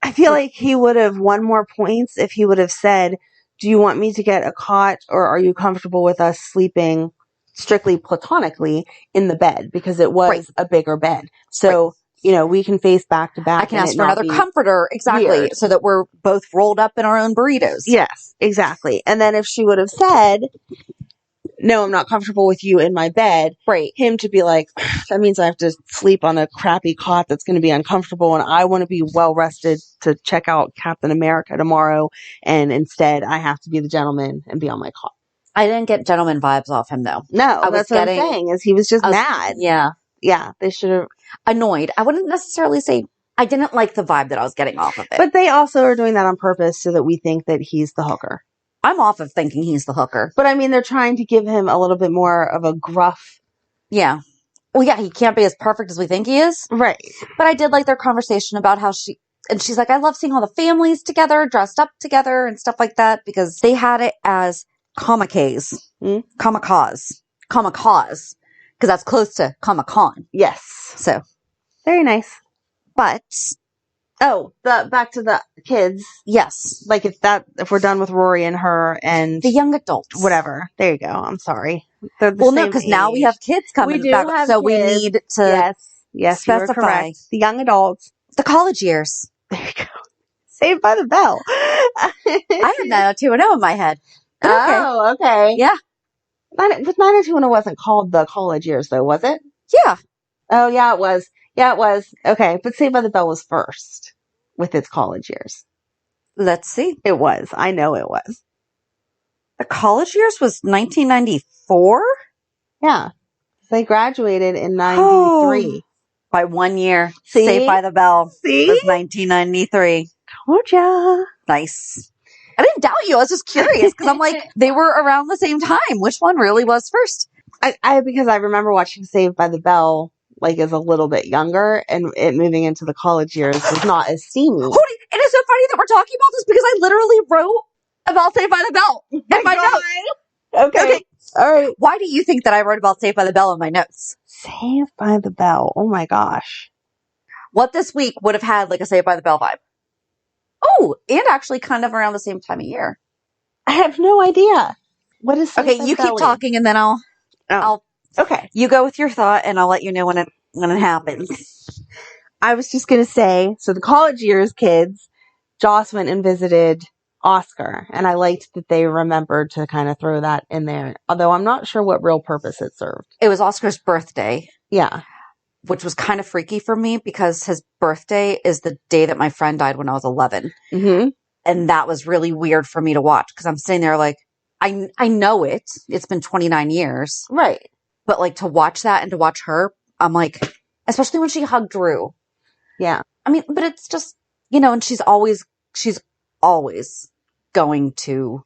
I feel like he would have won more points if he would have said, do you want me to get a cot or are you comfortable with us sleeping strictly platonically in the bed? Because it was a bigger bed. So, we can face back to back. I can ask for another comforter. Exactly. Weird. So that we're both rolled up in our own burritos. Yes, exactly. And then if she would have said, no, I'm not comfortable with you in my bed. Right. Him to be like, that means I have to sleep on a crappy cot that's going to be uncomfortable and I want to be well rested to check out Captain America tomorrow. And instead I have to be the gentleman and be on my cot. I didn't get gentleman vibes off him though. No, that's what I'm saying is he was just mad. Yeah. Yeah. They should have. Annoyed. I wouldn't necessarily say I didn't like the vibe that I was getting off of it. But they also are doing that on purpose so that we think that he's the hooker. I'm off of thinking he's the hooker. But I mean, they're trying to give him a little bit more of a gruff. Yeah. Well, yeah, he can't be as perfect as we think he is. Right. But I did like their conversation about how And she's like, I love seeing all the families together, dressed up together and stuff like that, because they had it as kamikaze, kamikaze, because that's close to Comic-Con. Yes. So, very nice. But, back to the kids. yes. Like if we're done with Rory and her and The young adults. whatever. There you go. I'm sorry. They're the Well, no, same because now we age. have kids coming We do back, have so we kids. need to Yes, you are specify. correct. The young adults. The college years. There you go. Saved by the Bell. I had 90210 in my head. But okay. Oh, okay. Yeah. But 90210 wasn't called the college years, though, was it? Yeah. Oh, yeah, it was. Yeah, it was. Okay, but Saved by the Bell was first with its college years. Let's see. It was. I know it was. The college years was 1994? Yeah. They graduated in 93. By 1 year. See? Saved by the Bell. See? Was 1993. Told ya. Nice. I didn't doubt you. I was just curious because I'm like, they were around the same time. Which one really was first? Because I remember watching Saved by the Bell like as a little bit younger, and it moving into the college years was not as steamy. Cody, it is so funny that we're talking about this because I literally wrote about Saved by the Bell in my notes. Okay. All right. Why do you think that I wrote about Saved by the Bell in my notes? Saved by the Bell. Oh my gosh. What this week would have had like a Saved by the Bell vibe? Oh, and actually kind of around the same time of year. I have no idea. What is Saved Okay, by you the keep Bell? talking and then I'll Okay. You go with your thought and I'll let you know when it happens. I was just going to say, so the college years kids, Joss went and visited Oscar, and I liked that they remembered to kind of throw that in there, although I'm not sure what real purpose it served. It was Oscar's birthday. Yeah. Which was kind of freaky for me because his birthday is the day that my friend died when I was 11. Mm-hmm. And that was really weird for me to watch because I'm sitting there like, I know it. It's been 29 years. Right. But like to watch that and to watch her, I'm like, especially when she hugged Drew. Yeah. I mean, but it's just, and she's always going to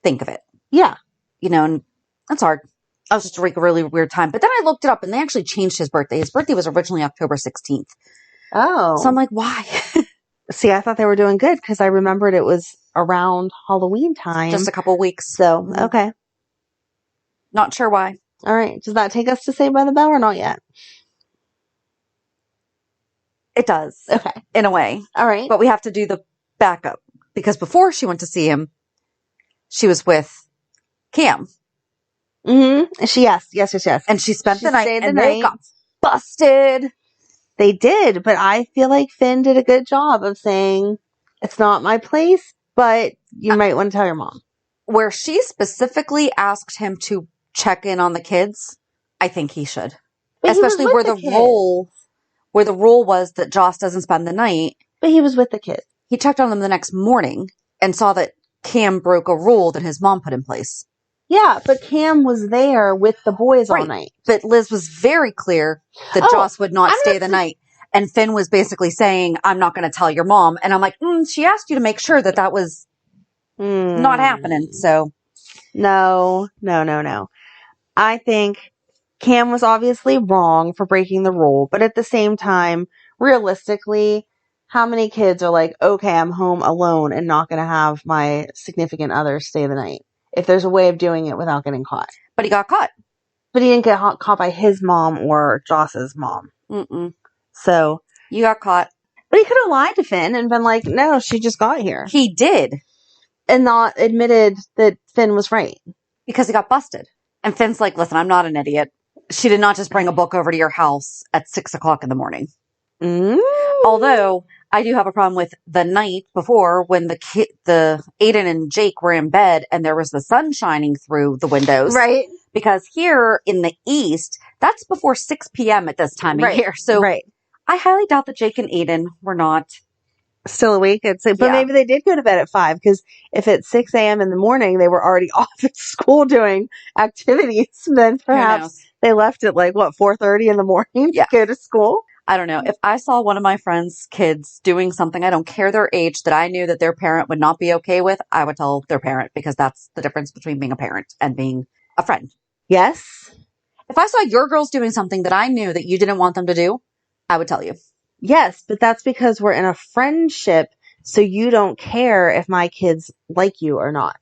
think of it. Yeah. And that's hard. That was just like a really weird time. But then I looked it up and they actually changed his birthday. His birthday was originally October 16th. Oh. So I'm like, why? See, I thought they were doing good because I remembered it was around Halloween time. Just a couple weeks. So, okay. Not sure why. All right. Does that take us to Saved by the Bell or not yet? It does. Okay. In a way. All right. But we have to do the backup because before she went to see him, she was with Cam. Mm-hmm. Yes. And she spent the night and they they got busted. They did, but I feel like Finn did a good job of saying, it's not my place, but you might want to tell your mom. Where she specifically asked him to check in on the kids, I think he should. But especially where the rule was that Joss doesn't spend the night. But he was with the kids. He checked on them the next morning and saw that Cam broke a rule that his mom put in place. Yeah, but Cam was there with the boys all night. But Liz was very clear that Joss would not stay the night. And Finn was basically saying, I'm not going to tell your mom. And I'm like, she asked you to make sure that was not happening. So. No. I think Cam was obviously wrong for breaking the rule. But at the same time, realistically, how many kids are like, okay, I'm home alone and not going to have my significant other stay the night? If there's a way of doing it without getting caught. But he got caught. But he didn't get caught by his mom or Joss's mom. Mm-mm. So. You got caught. But he could have lied to Finn and been like, no, she just got here. He did. And not admitted that Finn was right. Because he got busted. And Finn's like, listen, I'm not an idiot. She did not just bring a book over to your house at 6 o'clock in the morning. Although I do have a problem with the night before when the Aiden and Jake were in bed and there was the sun shining through the windows. Right. Because here in the East, that's before 6 p.m. at this time of year. So I highly doubt that Jake and Aiden were not still awake. But maybe they did go to bed at 5 because if it's 6 a.m. in the morning, they were already off at school doing activities. Then perhaps they left at 4:30 in the morning to go to school. I don't know. If I saw one of my friends' kids doing something, I don't care their age, that I knew that their parent would not be okay with, I would tell their parent because that's the difference between being a parent and being a friend. Yes. If I saw your girls doing something that I knew that you didn't want them to do, I would tell you. Yes, but that's because we're in a friendship, so you don't care if my kids like you or not.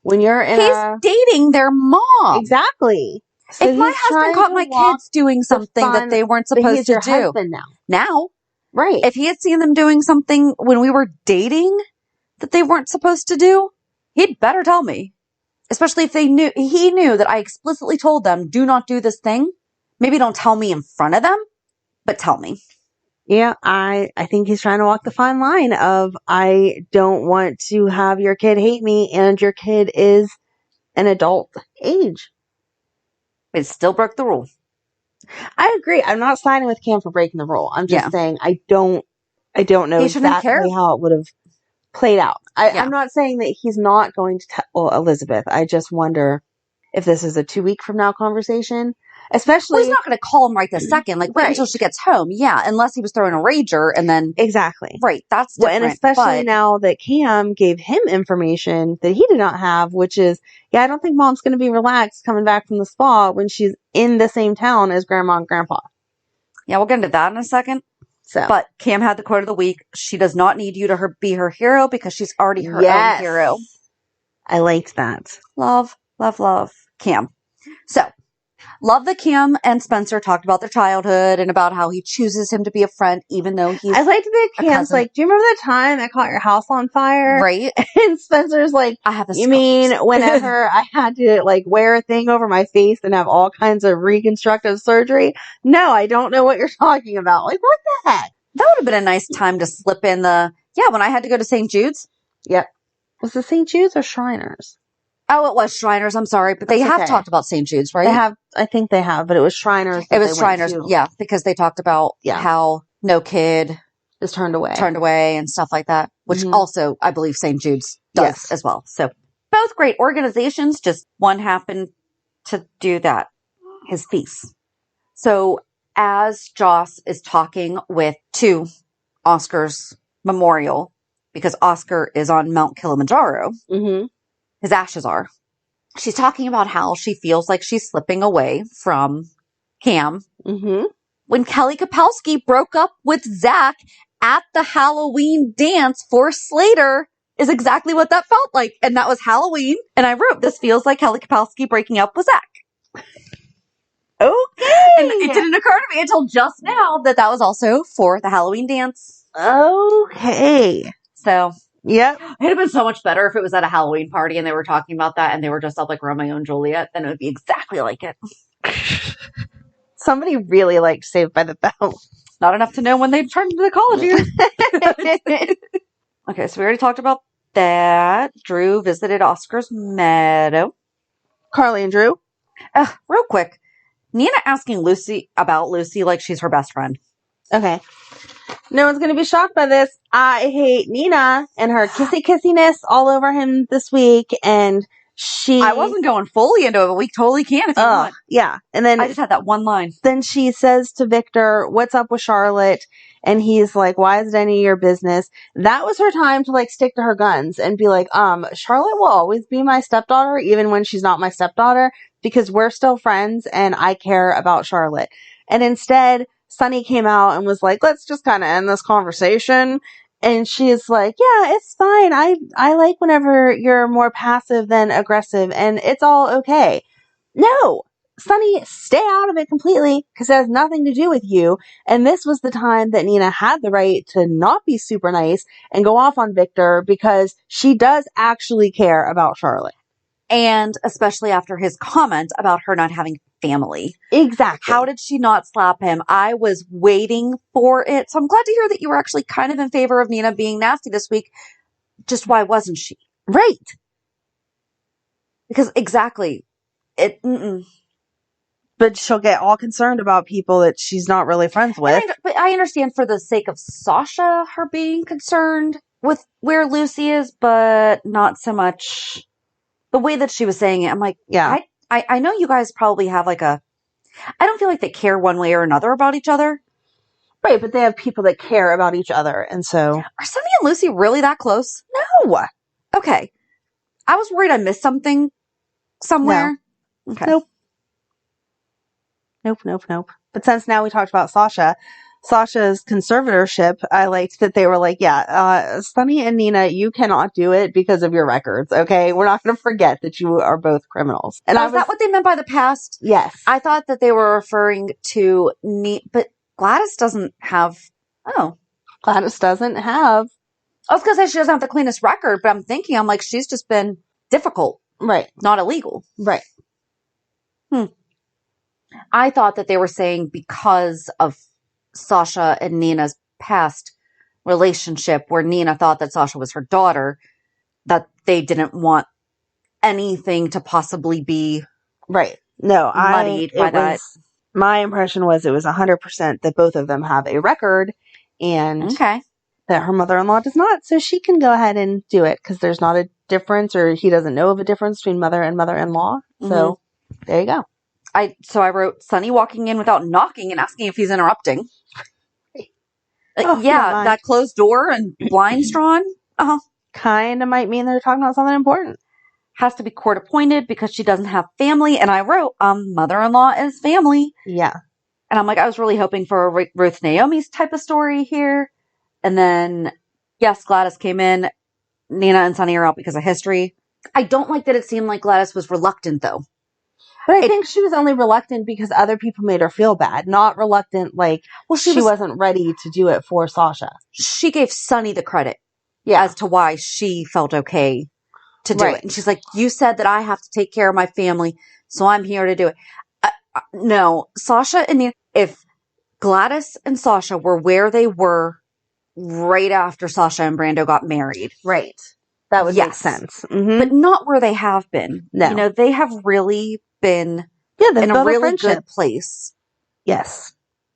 When you're in He's dating their mom. Exactly. So if my he's husband trying caught to my walk kids doing something that fun- they weren't but supposed he's to your do. husband Now, Right. if he had seen them doing something when we were dating that they weren't supposed to do, he'd better tell me. Especially if he knew that I explicitly told them, do not do this thing. Maybe don't tell me in front of them, but tell me. Yeah, I think he's trying to walk the fine line of, I don't want to have your kid hate me, and your kid is an adult age. It still broke the rule. I agree. I'm not siding with Cam for breaking the rule. I'm just Yeah. saying I don't know He shouldn't exactly care. how it would have played out. Yeah. I'm not saying that he's not going to tell Elizabeth. I just wonder if this is a 2 week from now conversation. Especially, Well, he's not going to call him right this second. Like, wait Right. until she gets home. Yeah, unless he was throwing a rager and then... Exactly. Right, that's Well, different. and especially but... now that Cam gave him information that he did not have, which is, yeah, I don't think mom's going to be relaxed coming back from the spa when she's in the same town as grandma and grandpa. Yeah, we'll get into that in a second. So, But Cam had the quote of the week. She does not need you to be her hero because she's already her own hero. I liked that. Love, love, love Cam. So, love that Cam and Spencer talked about their childhood and about how he chooses him to be a friend even though he's I liked that a Cam's cousin. like, do you remember the time I caught your house on fire? Right? And Spencer's like, I have this. you mean whenever I had to like wear a thing over my face and have all kinds of reconstructive surgery? No, I don't know what you're talking about. Like, what the heck? That would have been a nice time to slip in when I had to go to St. Jude's. Yep. Was it St. Jude's or Shriners? Oh, it was Shriners. I'm sorry. But they have talked about St. Jude's, right? They have. I think they have, but it was Shriners. It was Shriners. Yeah, because they talked about how no kid is turned away and stuff like that, which also I believe St. Jude's does as well. So both great organizations, just one happened to do that, his feast. So as Joss is talking to Oscar's memorial, because Oscar is on Mount Kilimanjaro, his ashes are. She's talking about how she feels like she's slipping away from Cam. When Kelly Kapowski broke up with Zach at the Halloween dance for Slater is exactly what that felt like. And that was Halloween. And I wrote, this feels like Kelly Kapowski breaking up with Zach. Okay. And it didn't occur to me until just now that was also for the Halloween dance. Okay. So, yep. It'd have been so much better if it was at a Halloween party and they were talking about that and they were dressed up like Romeo and Juliet. Then it would be exactly like it. Somebody really liked Saved by the Bell. Not enough to know when they turned into the college years. Okay, so we already talked about that. Drew visited Oscars Meadow. Carly and Drew. Real quick. Nina asking Lucy about Lucy like she's her best friend. Okay. No one's going to be shocked by this. I hate Nina and her kissiness all over him this week. And I wasn't going fully into it, but we totally can if you want. Yeah. And then I just had that one line. Then she says to Victor, what's up with Charlotte? And he's like, why is it any of your business? That was her time to like stick to her guns and be like, Charlotte will always be my stepdaughter, even when she's not my stepdaughter, because we're still friends and I care about Charlotte. And instead, Sunny came out and was like, let's just kind of end this conversation. And she's like, yeah, it's fine. I like whenever you're more passive than aggressive and it's all okay. No, Sunny, stay out of it completely because it has nothing to do with you. And this was the time that Nina had the right to not be super nice and go off on Victor because she does actually care about Charlotte. And especially after his comment about her not having family. Exactly. How did she not slap him? I was waiting for it. So I'm glad to hear that you were actually kind of in favor of Nina being nasty this week. Just why wasn't she? Right. Because exactly. But she'll get all concerned about people that she's not really friends with. But I understand for the sake of Sasha, her being concerned with where Lucy is, but not so much the way that she was saying it. I'm like, yeah. I know you guys probably have like I don't feel like they care one way or another about each other. Right, but they have people that care about each other, and so... Are Sunny and Lucy really that close? No! Okay. I was worried I missed something somewhere. No. Okay. Nope. But since now we talked about Sasha, Sasha's conservatorship, I liked that they were like, yeah, Sunny and Nina, you cannot do it because of your records, okay? We're not going to forget that you are both criminals. And Is that what they meant by the past? Yes. I thought that they were referring to but Gladys doesn't have, Gladys doesn't have. I was going to say she doesn't have the cleanest record, but I'm like, she's just been difficult. Right. Not illegal. Right. I thought that they were saying because of Sasha and Nina's past relationship, where Nina thought that Sasha was her daughter, that they didn't want anything to possibly be right. No, muddied by that. My impression was it was 100% that both of them have a record and that her mother-in-law does not, so she can go ahead and do it because there's not a difference, or he doesn't know of a difference between mother and mother-in-law. So there you go. So I wrote Sunny walking in without knocking and asking if he's interrupting. That closed door and blinds drawn. Kind of might mean they're talking about something important. Has to be court appointed because she doesn't have family. And I wrote, mother-in-law is family. Yeah. And I'm like, I was really hoping for a Ruth Naomi's type of story here. And then, yes, Gladys came in. Nina and Sunny are out because of history. I don't like that it seemed like Gladys was reluctant, though. But I think she was only reluctant because other people made her feel bad, not reluctant like she wasn't ready to do it for Sasha. She gave Sunny the credit as to why she felt okay to do it. And she's like, you said that I have to take care of my family, so I'm here to do it. No, Sasha and if Gladys and Sasha were where they were right after Sasha and Brando got married. Right. That would make sense. Mm-hmm. But not where they have been. No. They have really been in a really good place. Yes.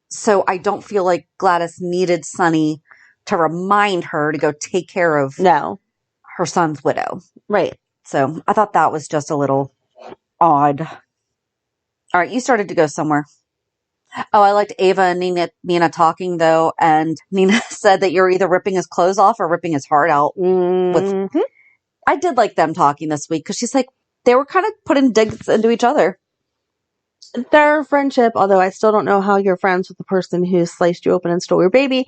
So I don't feel like Gladys needed Sunny to remind her to go take care of her son's widow. Right. So I thought that was just a little odd. All right, you started to go somewhere. Oh, I liked Ava and Nina talking, though, and Nina said that you're either ripping his clothes off or ripping his heart out. I did like them talking this week, because she's like, they were kind of putting digs into each other. Their friendship, although I still don't know how you're friends with the person who sliced you open and stole your baby,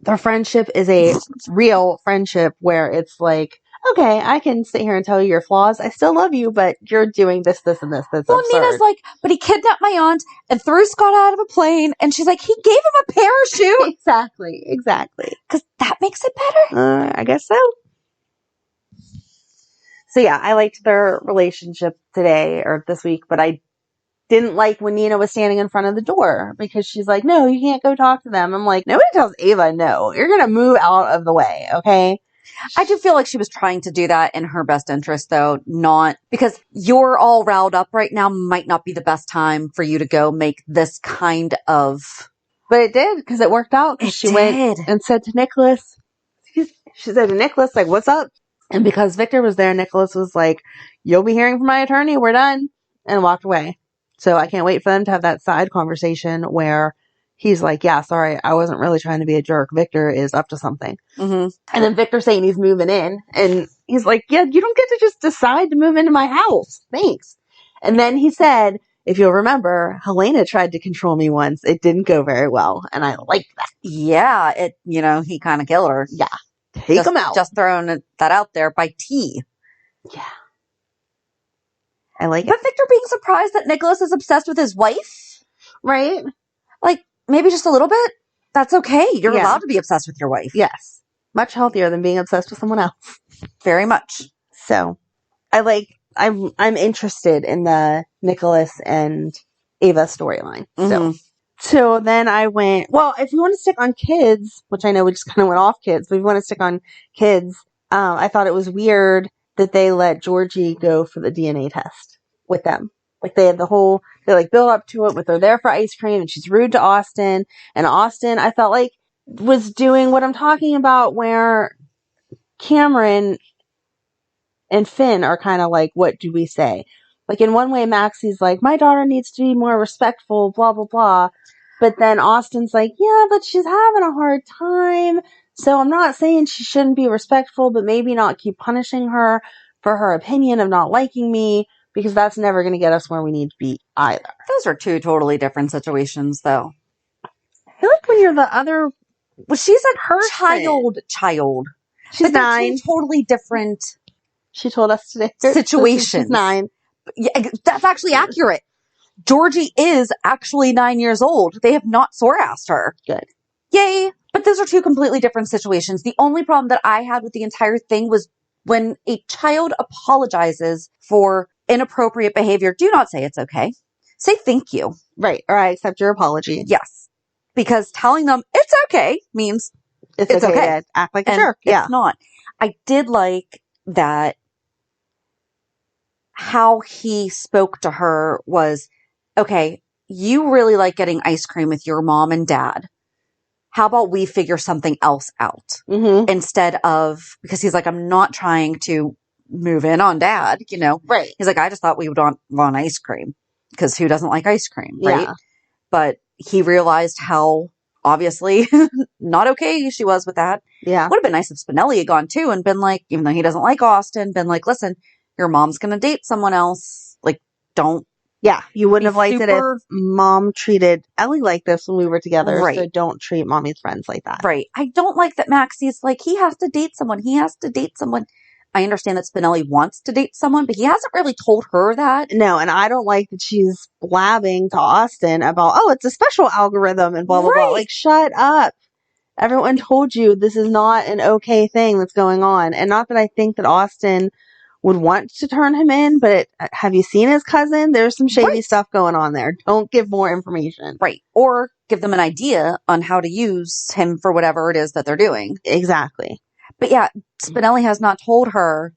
their friendship is a real friendship where it's like, okay, I can sit here and tell you your flaws. I still love you, but you're doing this, this, and this. That's absurd. Nina's like, but he kidnapped my aunt and threw Scott out of a plane. And she's like, he gave him a parachute. Exactly. Because that makes it better. I guess so. So yeah, I liked their relationship today or this week, but I didn't like when Nina was standing in front of the door because she's like, no, you can't go talk to them. I'm like, nobody tells Ava no. You're going to move out of the way, okay? I do feel like she was trying to do that in her best interest, though, not because you're all riled up right now might not be the best time for you to go make this kind of. But it did, because it worked out. She went and said to Nicholas, like, what's up? And because Victor was there, Nicholas was like, you'll be hearing from my attorney. We're done. And walked away. So I can't wait for them to have that side conversation where he's like, yeah, sorry, I wasn't really trying to be a jerk. Victor is up to something. Mm-hmm. And then Victor saying he's moving in. And he's like, yeah, you don't get to just decide to move into my house. Thanks. And then he said, if you'll remember, Helena tried to control me once. It didn't go very well. And I liked that. Yeah, he kind of killed her. Yeah. Take him out. Just throwing that out there by T. Yeah. I like it. But Victor being surprised that Nicholas is obsessed with his wife? Right? Like, maybe just a little bit? That's okay. You're allowed to be obsessed with your wife. Yes. Much healthier than being obsessed with someone else. Very much. So, I'm interested in the Nicholas and Ava storyline. Mm-hmm. So then I went, well, if you want to stick on kids, which I know we just kind of went off kids, but if you want to stick on kids, I thought it was weird that they let Georgie go for the DNA test with them. Like they had they build up to it, but they're there for ice cream and she's rude to Austin. And Austin, I felt like was doing what I'm talking about where Cameron and Finn are kind of like, what do we say? Like in one way, Maxie's like, my daughter needs to be more respectful, blah, blah, blah. But then Austin's like, yeah, but she's having a hard time. So I'm not saying she shouldn't be respectful, but maybe not keep punishing her for her opinion of not liking me, because that's never going to get us where we need to be either. Those are two totally different situations, though. I feel like when you're the other Well, she's a person. child. She's But they're 9. two totally different She told us today. situations. She's 9. Yeah, that's actually accurate. Georgie is actually 9 years old. They have not sore-assed her. Good. Yay. But those are two completely different situations. The only problem that I had with the entire thing was when a child apologizes for inappropriate behavior, do not say it's okay. Say thank you. Right. Or I accept your apology. Yes. Because telling them it's okay means It's okay to act like a and jerk. Yeah. It's not. I did like that how he spoke to her was, okay, you really like getting ice cream with your mom and dad. How about we figure something else out instead of, because he's like, I'm not trying to move in on dad, you know? Right. He's like, I just thought we would want ice cream because who doesn't like ice cream, right? Yeah. But he realized how obviously not okay she was with that. Yeah. Would have been nice if Spinelli had gone too and been like, even though he doesn't like Austin, been like, listen, your mom's going to date someone else. Like, don't. Yeah. You wouldn't have liked it if super- mom treated Ellie like this when we were together. Right. So don't treat mommy's friends like that. Right. I don't like that Maxie's like, he has to date someone. He has to date someone. I understand that Spinelli wants to date someone, but he hasn't really told her that. No, and I don't like that she's blabbing to Austin about, oh, it's a special algorithm and blah, blah, blah. Right. Like, shut up. Everyone told you this is not an okay thing that's going on. And not that I think that Austin would want to turn him in, but have you seen his cousin? There's some shady stuff going on there. Don't give more information. Right. Or give them an idea on how to use him for whatever it is that they're doing. Exactly. But yeah, Spinelli has not told her,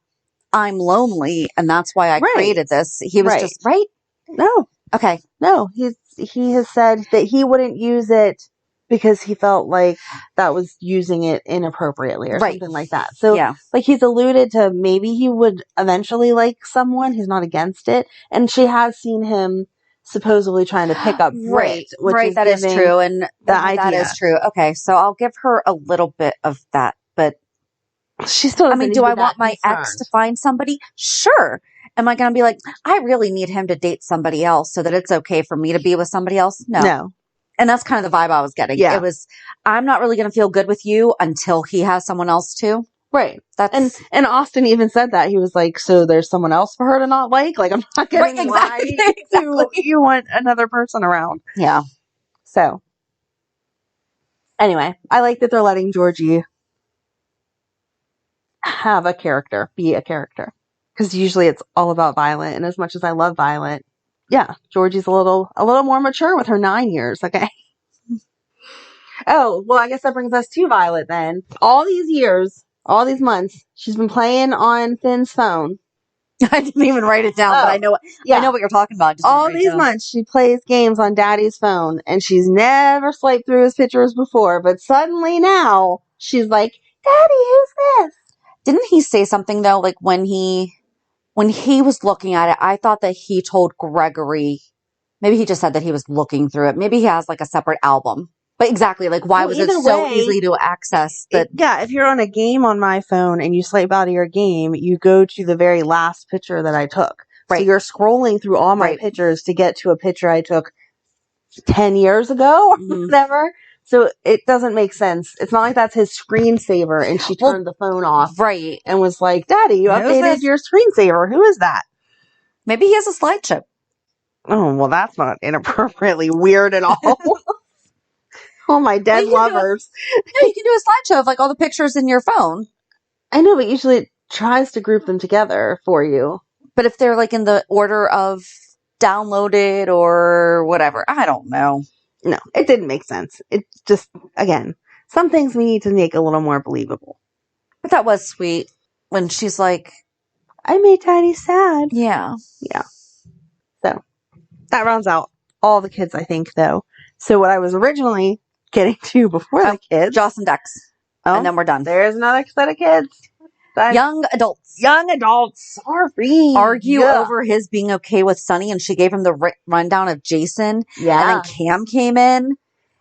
I'm lonely, and that's why I created this. He was just, right? No. Okay. No, he has said that he wouldn't use it because he felt like that was using it inappropriately or something like that. So, like, he's alluded to maybe he would eventually like someone. He's not against it. And she has seen him supposedly trying to pick up Britt. Right, that is true. And that is true. Okay, so I'll give her a little bit of that. But she still doesn't do I want my ex to find somebody? Sure. Am I going to be like, I really need him to date somebody else so that it's okay for me to be with somebody else? No. And that's kind of the vibe I was getting. Yeah. It was, I'm not really going to feel good with you until he has someone else too. Right. That's and Austin even said that. He was like, so there's someone else for her to not like? Like, I'm not getting why you want another person around. Yeah. So, anyway, I like that they're letting Georgie have a character, be a character. Because usually it's all about Violet. And as much as I love Violet, yeah, Georgie's a little more mature with her 9 years, okay? Oh, well, I guess that brings us to Violet then. All these years, all these months, she's been playing on Finn's phone. I didn't even write it down, but I know what you're talking about. All these months, she plays games on Daddy's phone, and she's never swiped through his pictures before, but suddenly now, she's like, Daddy, who's this? Didn't he say something, though, like when he was looking at it, I thought that he told Gregory, maybe he just said that he was looking through it. Maybe he has like a separate album. But exactly, like why was it so easy to access that? Yeah, if you're on a game on my phone and you swipe out of your game, you go to the very last picture that I took. Right. So you're scrolling through all my pictures to get to a picture I took 10 years ago or whatever. So it doesn't make sense. It's not like that's his screensaver and she turned the phone off. Right. And was like, Daddy, you updated your screensaver. Who is that? Maybe he has a slideshow. Oh, well, that's not inappropriately weird at all. Oh, my dead lovers. No, you can do a slideshow of like all the pictures in your phone. I know, but usually it tries to group them together for you. But if they're like in the order of downloaded or whatever, I don't know. No, it didn't make sense. It just, again, some things we need to make a little more believable. But that was sweet when she's like, I made Daddy sad. Yeah. Yeah. So that rounds out all the kids, I think, though. So what I was originally getting to before the kids. Joss and Dex. And then we're done. There's another set of kids. Young adults. Sorry. Argue over his being okay with Sunny, and she gave him the rundown of Jason. Yeah. And then Cam came in.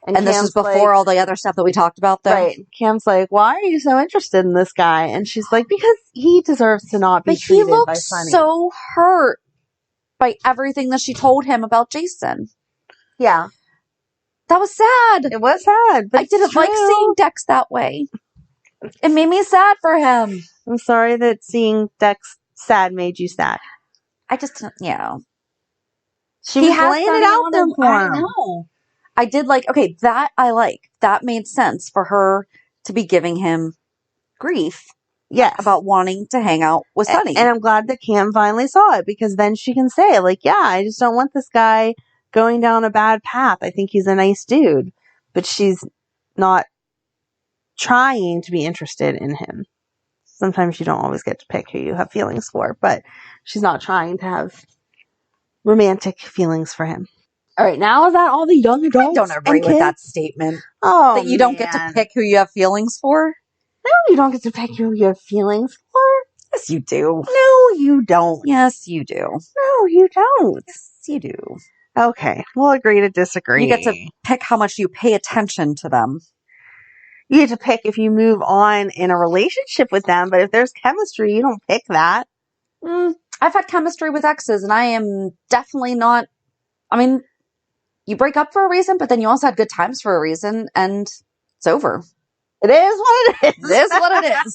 And this was before all the other stuff that we talked about, though. Right. Cam's like, why are you so interested in this guy? And she's like, because he deserves to not be treated by Sunny. He looked so hurt by everything that she told him about Jason. Yeah. That was sad. It was sad, but I didn't it's like true. seeing Dex that way. It made me sad for him. I'm sorry that seeing Dex sad made you sad. I just, She was laying it out there for I him. know. I did like, okay, that I like. That made sense for her to be giving him grief. Yes. About wanting to hang out with Sunny. And I'm glad that Cam finally saw it, because then she can say, like, yeah, I just don't want this guy going down a bad path. I think he's a nice dude. But she's not trying to be interested in him. Sometimes you don't always get to pick who you have feelings for, but she's not trying to have romantic feelings for him. All right, now is that all the young adults? I don't agree with that statement. Oh, that you don't get to pick who you have feelings for. No, you don't get to pick who you have feelings for. Yes, you do. No, you don't. Yes, you do. No, you don't. Yes, you do. Okay, we'll agree to disagree. You get to pick how much you pay attention to them. You get to pick if you move on in a relationship with them, but if there's chemistry, you don't pick that. I've had chemistry with exes, and I am definitely not. I mean, you break up for a reason, but then you also had good times for a reason, and it's over. It is what it is. It is what it is.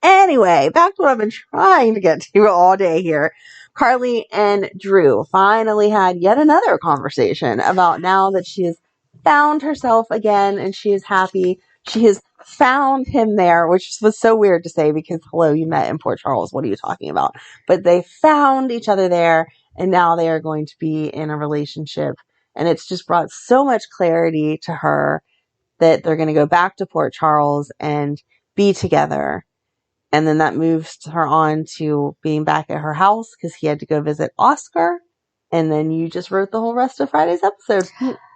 Anyway, back to what I've been trying to get to all day here. Carly and Drew finally had yet another conversation about now that she has found herself again and she is happy. She has found him there, which was so weird to say because, hello, you met in Port Charles. What are you talking about? But they found each other there, and now they are going to be in a relationship. And it's just brought so much clarity to her that they're going to go back to Port Charles and be together. And then that moves her on to being back at her house because he had to go visit Oscar. And then you just wrote the whole rest of Friday's episode.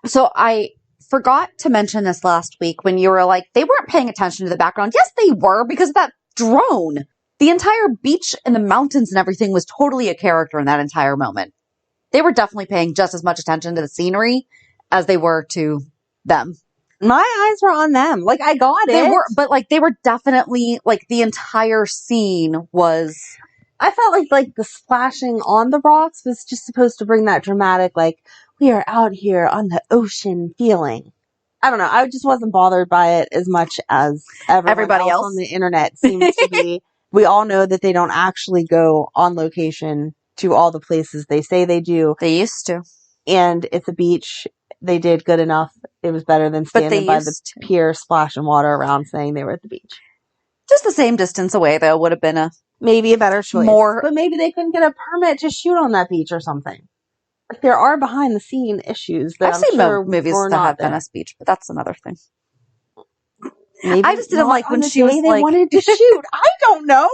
So I forgot to mention this last week when you were like, they weren't paying attention to the background. Yes, they were, because of that drone. The entire beach and the mountains and everything was totally a character in that entire moment. They were definitely paying just as much attention to the scenery as they were to them. My eyes were on them. Like, I got it. They were, but like, they were definitely, like, the entire scene was... I felt like the splashing on the rocks was just supposed to bring that dramatic, like, we are out here on the ocean feeling. I don't know. I just wasn't bothered by it as much as everybody else on the internet seems to be. We all know that they don't actually go on location to all the places they say they do. They used to. And it's a beach. They did good enough. It was better than standing by the pier splashing water around saying they were at the beach. Just the same distance away, though, would have been maybe a better choice. More, but maybe they couldn't get a permit to shoot on that beach or something. Like, there are behind the scene issues that I've seen sure movies that have Venice Beach, but that's another thing. Maybe I just didn't like when she was they like, wanted to shoot. I don't know.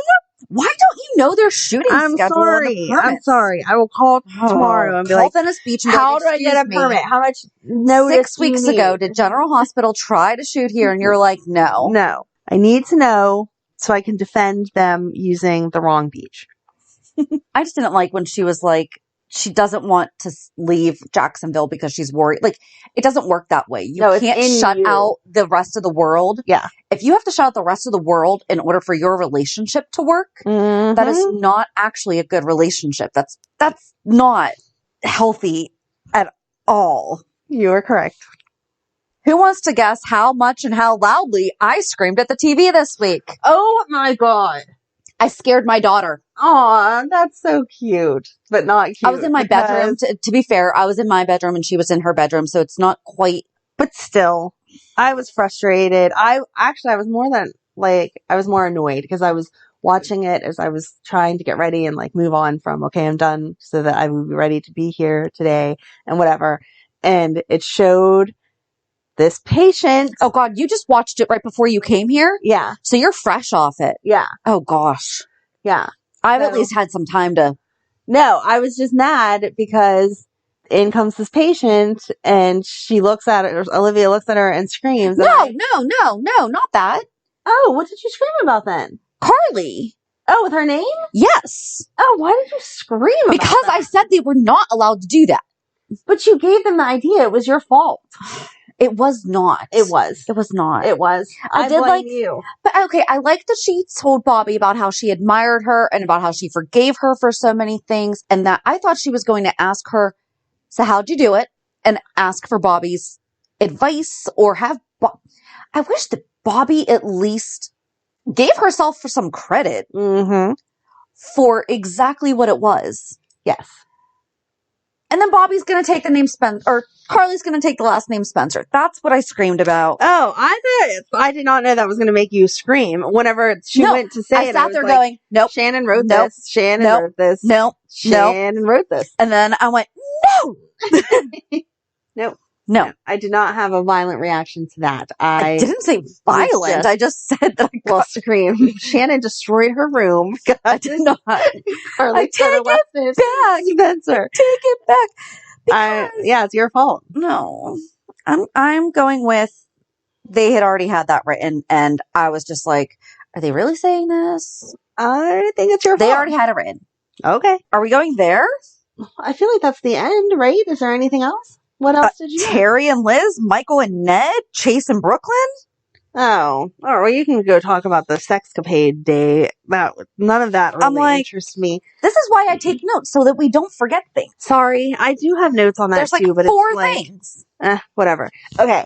Why don't you know their shooting schedule? I'm sorry. I will call tomorrow and be call like, Venice Beach and how do I get a permit? How much notice 6 weeks ago, did General Hospital try to shoot here? And you're like, no. No. I need to know so I can defend them using the wrong beach. I just didn't like when she was like, she doesn't want to leave Jacksonville because she's worried. Like, it doesn't work that way. You can't shut out the rest of the world. Yeah. If you have to shut out the rest of the world in order for your relationship to work, that is not actually a good relationship. That's not healthy at all. You are correct. Who wants to guess how much and how loudly I screamed at the TV this week? Oh my God. I scared my daughter. Aw, that's so cute, but not cute. I was in my bedroom. To be fair, I was in my bedroom and she was in her bedroom, so it's not quite. But still, I was frustrated. I was more annoyed because I was watching it as I was trying to get ready and like move on from, okay, I'm done so that I would be ready to be here today and whatever. And it showed this patient. Oh God, you just watched it right before you came here? Yeah. So you're fresh off it. Yeah. Oh gosh. Yeah. I've at least had some time to. No, I was just mad because in comes this patient and she looks at her, Olivia looks at her and screams. No, not that. Oh, what did you scream about then? Carly. Oh, with her name? Yes. Oh, why did you scream about Because that? I said they were not allowed to do that. But you gave them the idea. It was your fault. It was not. It was. It was not. It was. I did blame like you. But okay, I like that she told Bobby about how she admired her and about how she forgave her for so many things, and that I thought she was going to ask her, so how'd you do it? And ask for Bobby's advice or have... I wish that Bobby at least gave herself for some credit for exactly what it was. Yes. And then Bobby's going to take the name Spencer, or Carly's going to take the last name Spencer. That's what I screamed about. Oh, I did not know that was going to make you scream. Whenever she went to say I it, sat there going, nope. Shannon wrote this. Shannon wrote this. Nope. Shannon wrote this. And then I went, no. Nope. No. I did not have a violent reaction to that. I didn't say violent. I just said that I screamed. Shannon destroyed her room. God, I did not. Carly I take it back. Spencer. Take it back. Yeah, it's your fault. No. I'm going with they had already had that written, and I was just like, are they really saying this? I think it's your fault. They already had it written. Okay. Are we going there? I feel like that's the end, right? Is there anything else? What else did you Teri and Liz, Michael and Ned, Chase and Brook Lynn? Oh, well, you can go talk about the sexcapade day. None of that really interests me. This is why I take notes, so that we don't forget things. Sorry, I do have notes on that There's too, but four it's like things. Whatever. Okay.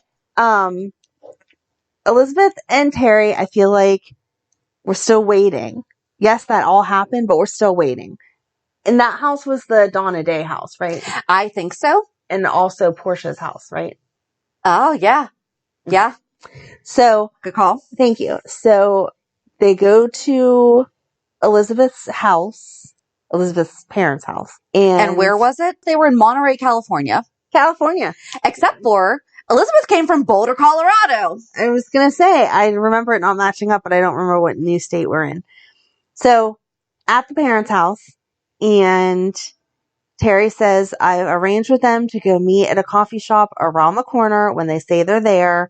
Elizabeth and Teri, I feel like we're still waiting. Yes, that all happened, but we're still waiting. And that house was the Donna Day house, right? I think so. And also Portia's house, right? Oh, yeah. Yeah. So, good call. Thank you. So, they go to Elizabeth's house, Elizabeth's parents' house. And where was it? They were in Monterey, California. Except for Elizabeth came from Boulder, Colorado. I was going to say, I remember it not matching up, but I don't remember what new state we're in. So, at the parents' house, and Teri says, I've arranged with them to go meet at a coffee shop around the corner. When they say they're there,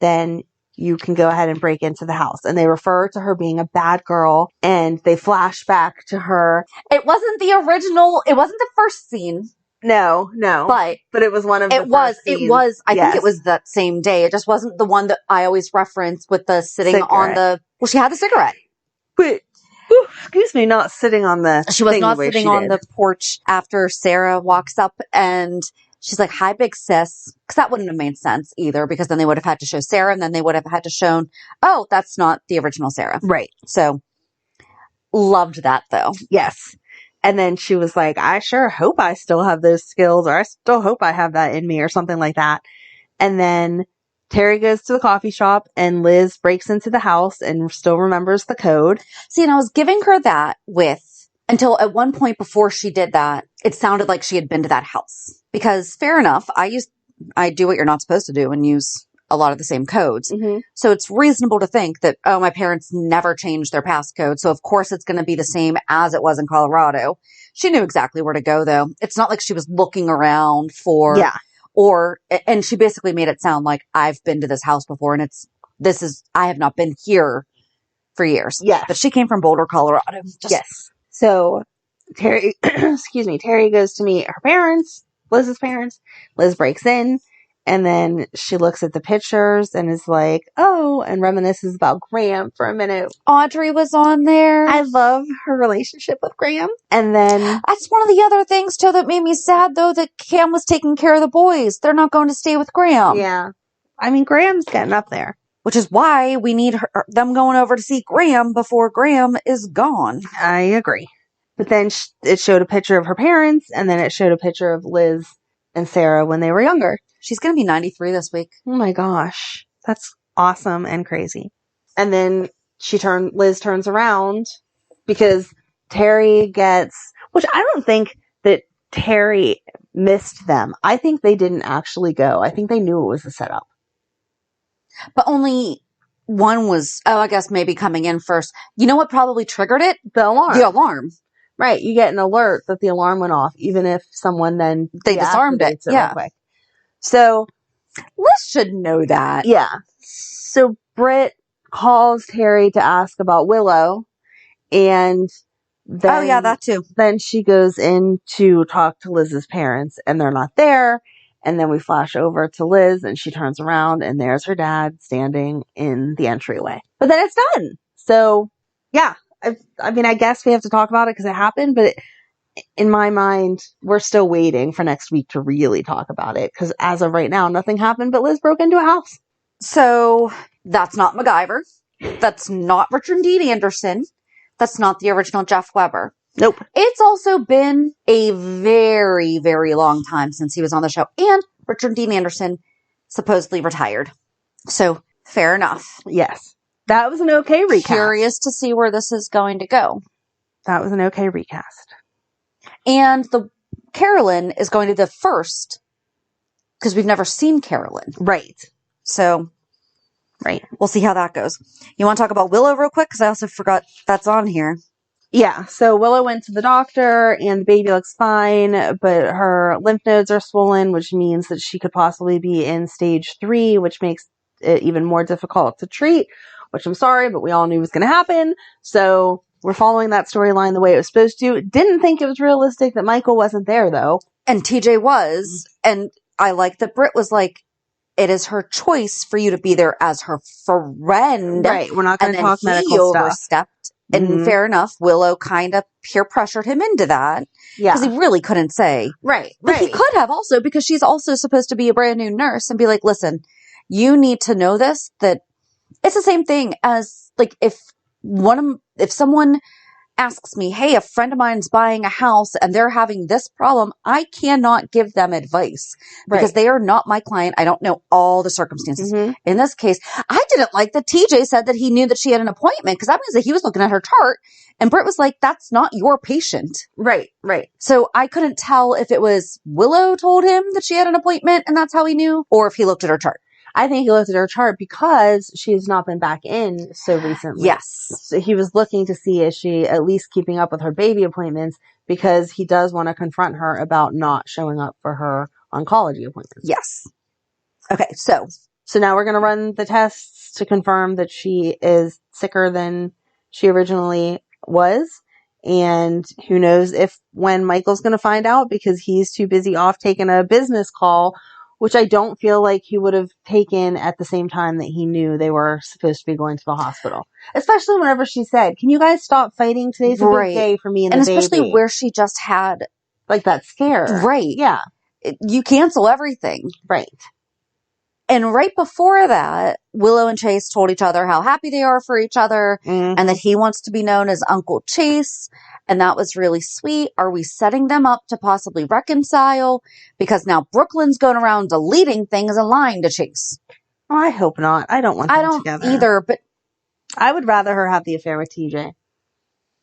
then you can go ahead and break into the house. And they refer to her being a bad girl, and they flash back to her. It wasn't the original, it wasn't the first scene. No. But it was one of the first scenes. It was, I think it was that same day. It just wasn't the one that I always reference with the sitting cigarette. On the, well, she had the cigarette. But, excuse me, not sitting on the She was not sitting on the porch after Sarah walks up and she's like, hi, big sis. Because that wouldn't have made sense either, because then they would have had to show Sarah, and then they would have had to show, oh, that's not the original Sarah. Right. So, loved that though. Yes. And then she was like, I sure hope I still have those skills, or I still hope I have that in me, or something like that. And then Teri goes to the coffee shop, and Liz breaks into the house and still remembers the code. See, and I was giving her that until at one point before she did that, it sounded like she had been to that house. Because fair enough, I do what you're not supposed to do and use a lot of the same codes. Mm-hmm. So it's reasonable to think that, oh, my parents never changed their passcode, so of course it's going to be the same as it was in Colorado. She knew exactly where to go, though. It's not like she was looking around for... Yeah. And she basically made it sound like I've been to this house before, and I have not been here for years. Yes. But she came from Boulder, Colorado. Yes. So Teri goes to meet her parents, Liz's parents. Liz breaks in, and then she looks at the pictures and is like, oh, and reminisces about Graham for a minute. Audrey was on there. I love her relationship with Graham. And then... That's one of the other things, too, that made me sad, though, that Cam was taking care of the boys. They're not going to stay with Graham. Yeah. I mean, Graham's getting up there. Which is why we need them going over to see Graham before Graham is gone. I agree. But then it showed a picture of her parents, and then it showed a picture of Liz and Sarah when they were younger. She's going to be 93 this week. Oh my gosh. That's awesome and crazy. And then Liz turns around because Teri which I don't think that Teri missed them. I think they didn't actually go. I think they knew it was a setup. But only one was, I guess maybe coming in first. You know what probably triggered it? The alarm. The alarm. Right. You get an alert that the alarm went off, even if someone then they disarmed it. Yeah. Real quick. So Liz should know that. Yeah. So Britt calls Teri to ask about Willow, and then, oh yeah, that too. Then she goes in to talk to Liz's parents, and they're not there. And then we flash over to Liz, and she turns around, and there's her dad standing in the entryway. But then it's done. So yeah. I mean, I guess we have to talk about it because it happened, but in my mind, we're still waiting for next week to really talk about it. Because as of right now, nothing happened, but Liz broke into a house. So that's not MacGyver. That's not Richard Dean Anderson. That's not the original Jeff Weber. Nope. It's also been a very, very long time since he was on the show. And Richard Dean Anderson supposedly retired. So, fair enough. Yes. That was an okay recast. Curious to see where this is going to go. That was an okay recast. And the Carolyn is going to be the first, because we've never seen Carolyn. Right. So, right. We'll see how that goes. You want to talk about Willow real quick? Because I also forgot that's on here. Yeah, so Willow went to the doctor and the baby looks fine, but her lymph nodes are swollen, which means that she could possibly be in stage 3, which makes it even more difficult to treat, which I'm sorry, but we all knew was going to happen. So we're following that storyline the way it was supposed to. Didn't think it was realistic that Michael wasn't there, though. And TJ was. And I like that Britt was like, it is her choice for you to be there as her friend. Right, we're not going to talk medical stuff. stuff. Overstepped. And fair enough, Willow kind of peer pressured him into that. Yeah. Because he really couldn't say. Right. But he could have also, because she's also supposed to be a brand new nurse and be like, listen, you need to know this, that it's the same thing as, like, if someone asks me, hey, a friend of mine's buying a house and they're having this problem, I cannot give them advice because they are not my client. I don't know all the circumstances. In this case, I didn't like that TJ said that he knew that she had an appointment, because that means that he was looking at her chart and Britt was like, that's not your patient. Right. So I couldn't tell if it was Willow told him that she had an appointment and that's how he knew, or if he looked at her chart. I think he looked at her chart because she has not been back in so recently. Yes. So he was looking to see is she at least keeping up with her baby appointments, because he does want to confront her about not showing up for her oncology appointments. Yes. Okay, so now we're going to run the tests to confirm that she is sicker than she originally was. And who knows when Michael's going to find out, because he's too busy off taking a business call, which I don't feel like he would have taken at the same time that he knew they were supposed to be going to the hospital. Especially whenever she said, can you guys stop fighting? Today's a good day for me and the baby. And especially where she just had, like, that scare. Right. Yeah. You cancel everything. Right. And right before that, Willow and Chase told each other how happy they are for each other and that he wants to be known as Uncle Chase. And that was really sweet. Are we setting them up to possibly reconcile? Because now Brook Lynn's going around deleting things and lying to Chase. Oh, I hope not. I don't want them together. I don't either, but I would rather her have the affair with TJ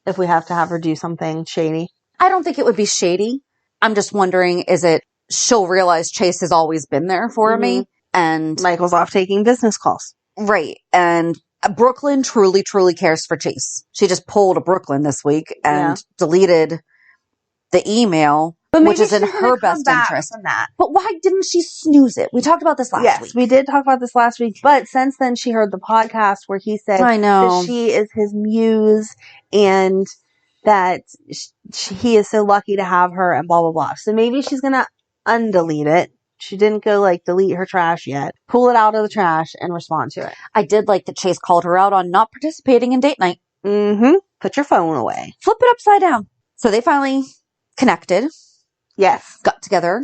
if we have to have her do something shady. I don't think it would be shady. I'm just wondering, is it she'll realize Chase has always been there for me? And Michael's off taking business calls. Right. And Brook Lynn truly, truly cares for Chase. She just pulled a Brook Lynn this week and deleted the email, which is in her best interest. But why didn't she snooze it? We talked about this last week. Yes, we did talk about this last week. But since then, she heard the podcast where he said that she is his muse and that he is so lucky to have her and blah, blah, blah. So maybe she's going to undelete it. She didn't go, like, delete her trash yet. Pull it out of the trash and respond to it. I did like that Chase called her out on not participating in date night. Put your phone away. Flip it upside down. So they finally connected. Yes. Got together.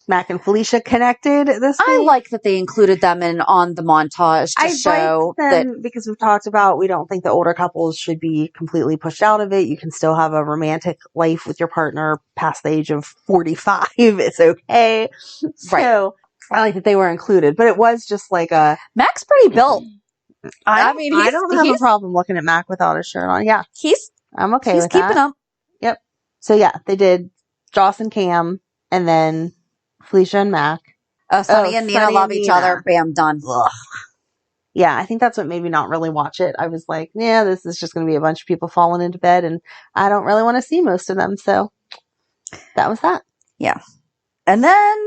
Mac and Felicia connected this week. I like that they included them on the montage to show that, because we've talked about, we don't think the older couples should be completely pushed out of it. You can still have a romantic life with your partner past the age of 45. It's okay. Right. So I like that they were included, but it was just like a... Mac's pretty built. I don't have a problem looking at Mac without a shirt on. Yeah. I'm okay with that. He's keeping up. Yep. So yeah, they did Joss and Cam, and then Felicia and Mac. Sonny and Nina love each other. Bam, done. Ugh. Yeah, I think that's what made me not really watch it. I was like, yeah, this is just going to be a bunch of people falling into bed, and I don't really want to see most of them. So that was that. Yeah. And then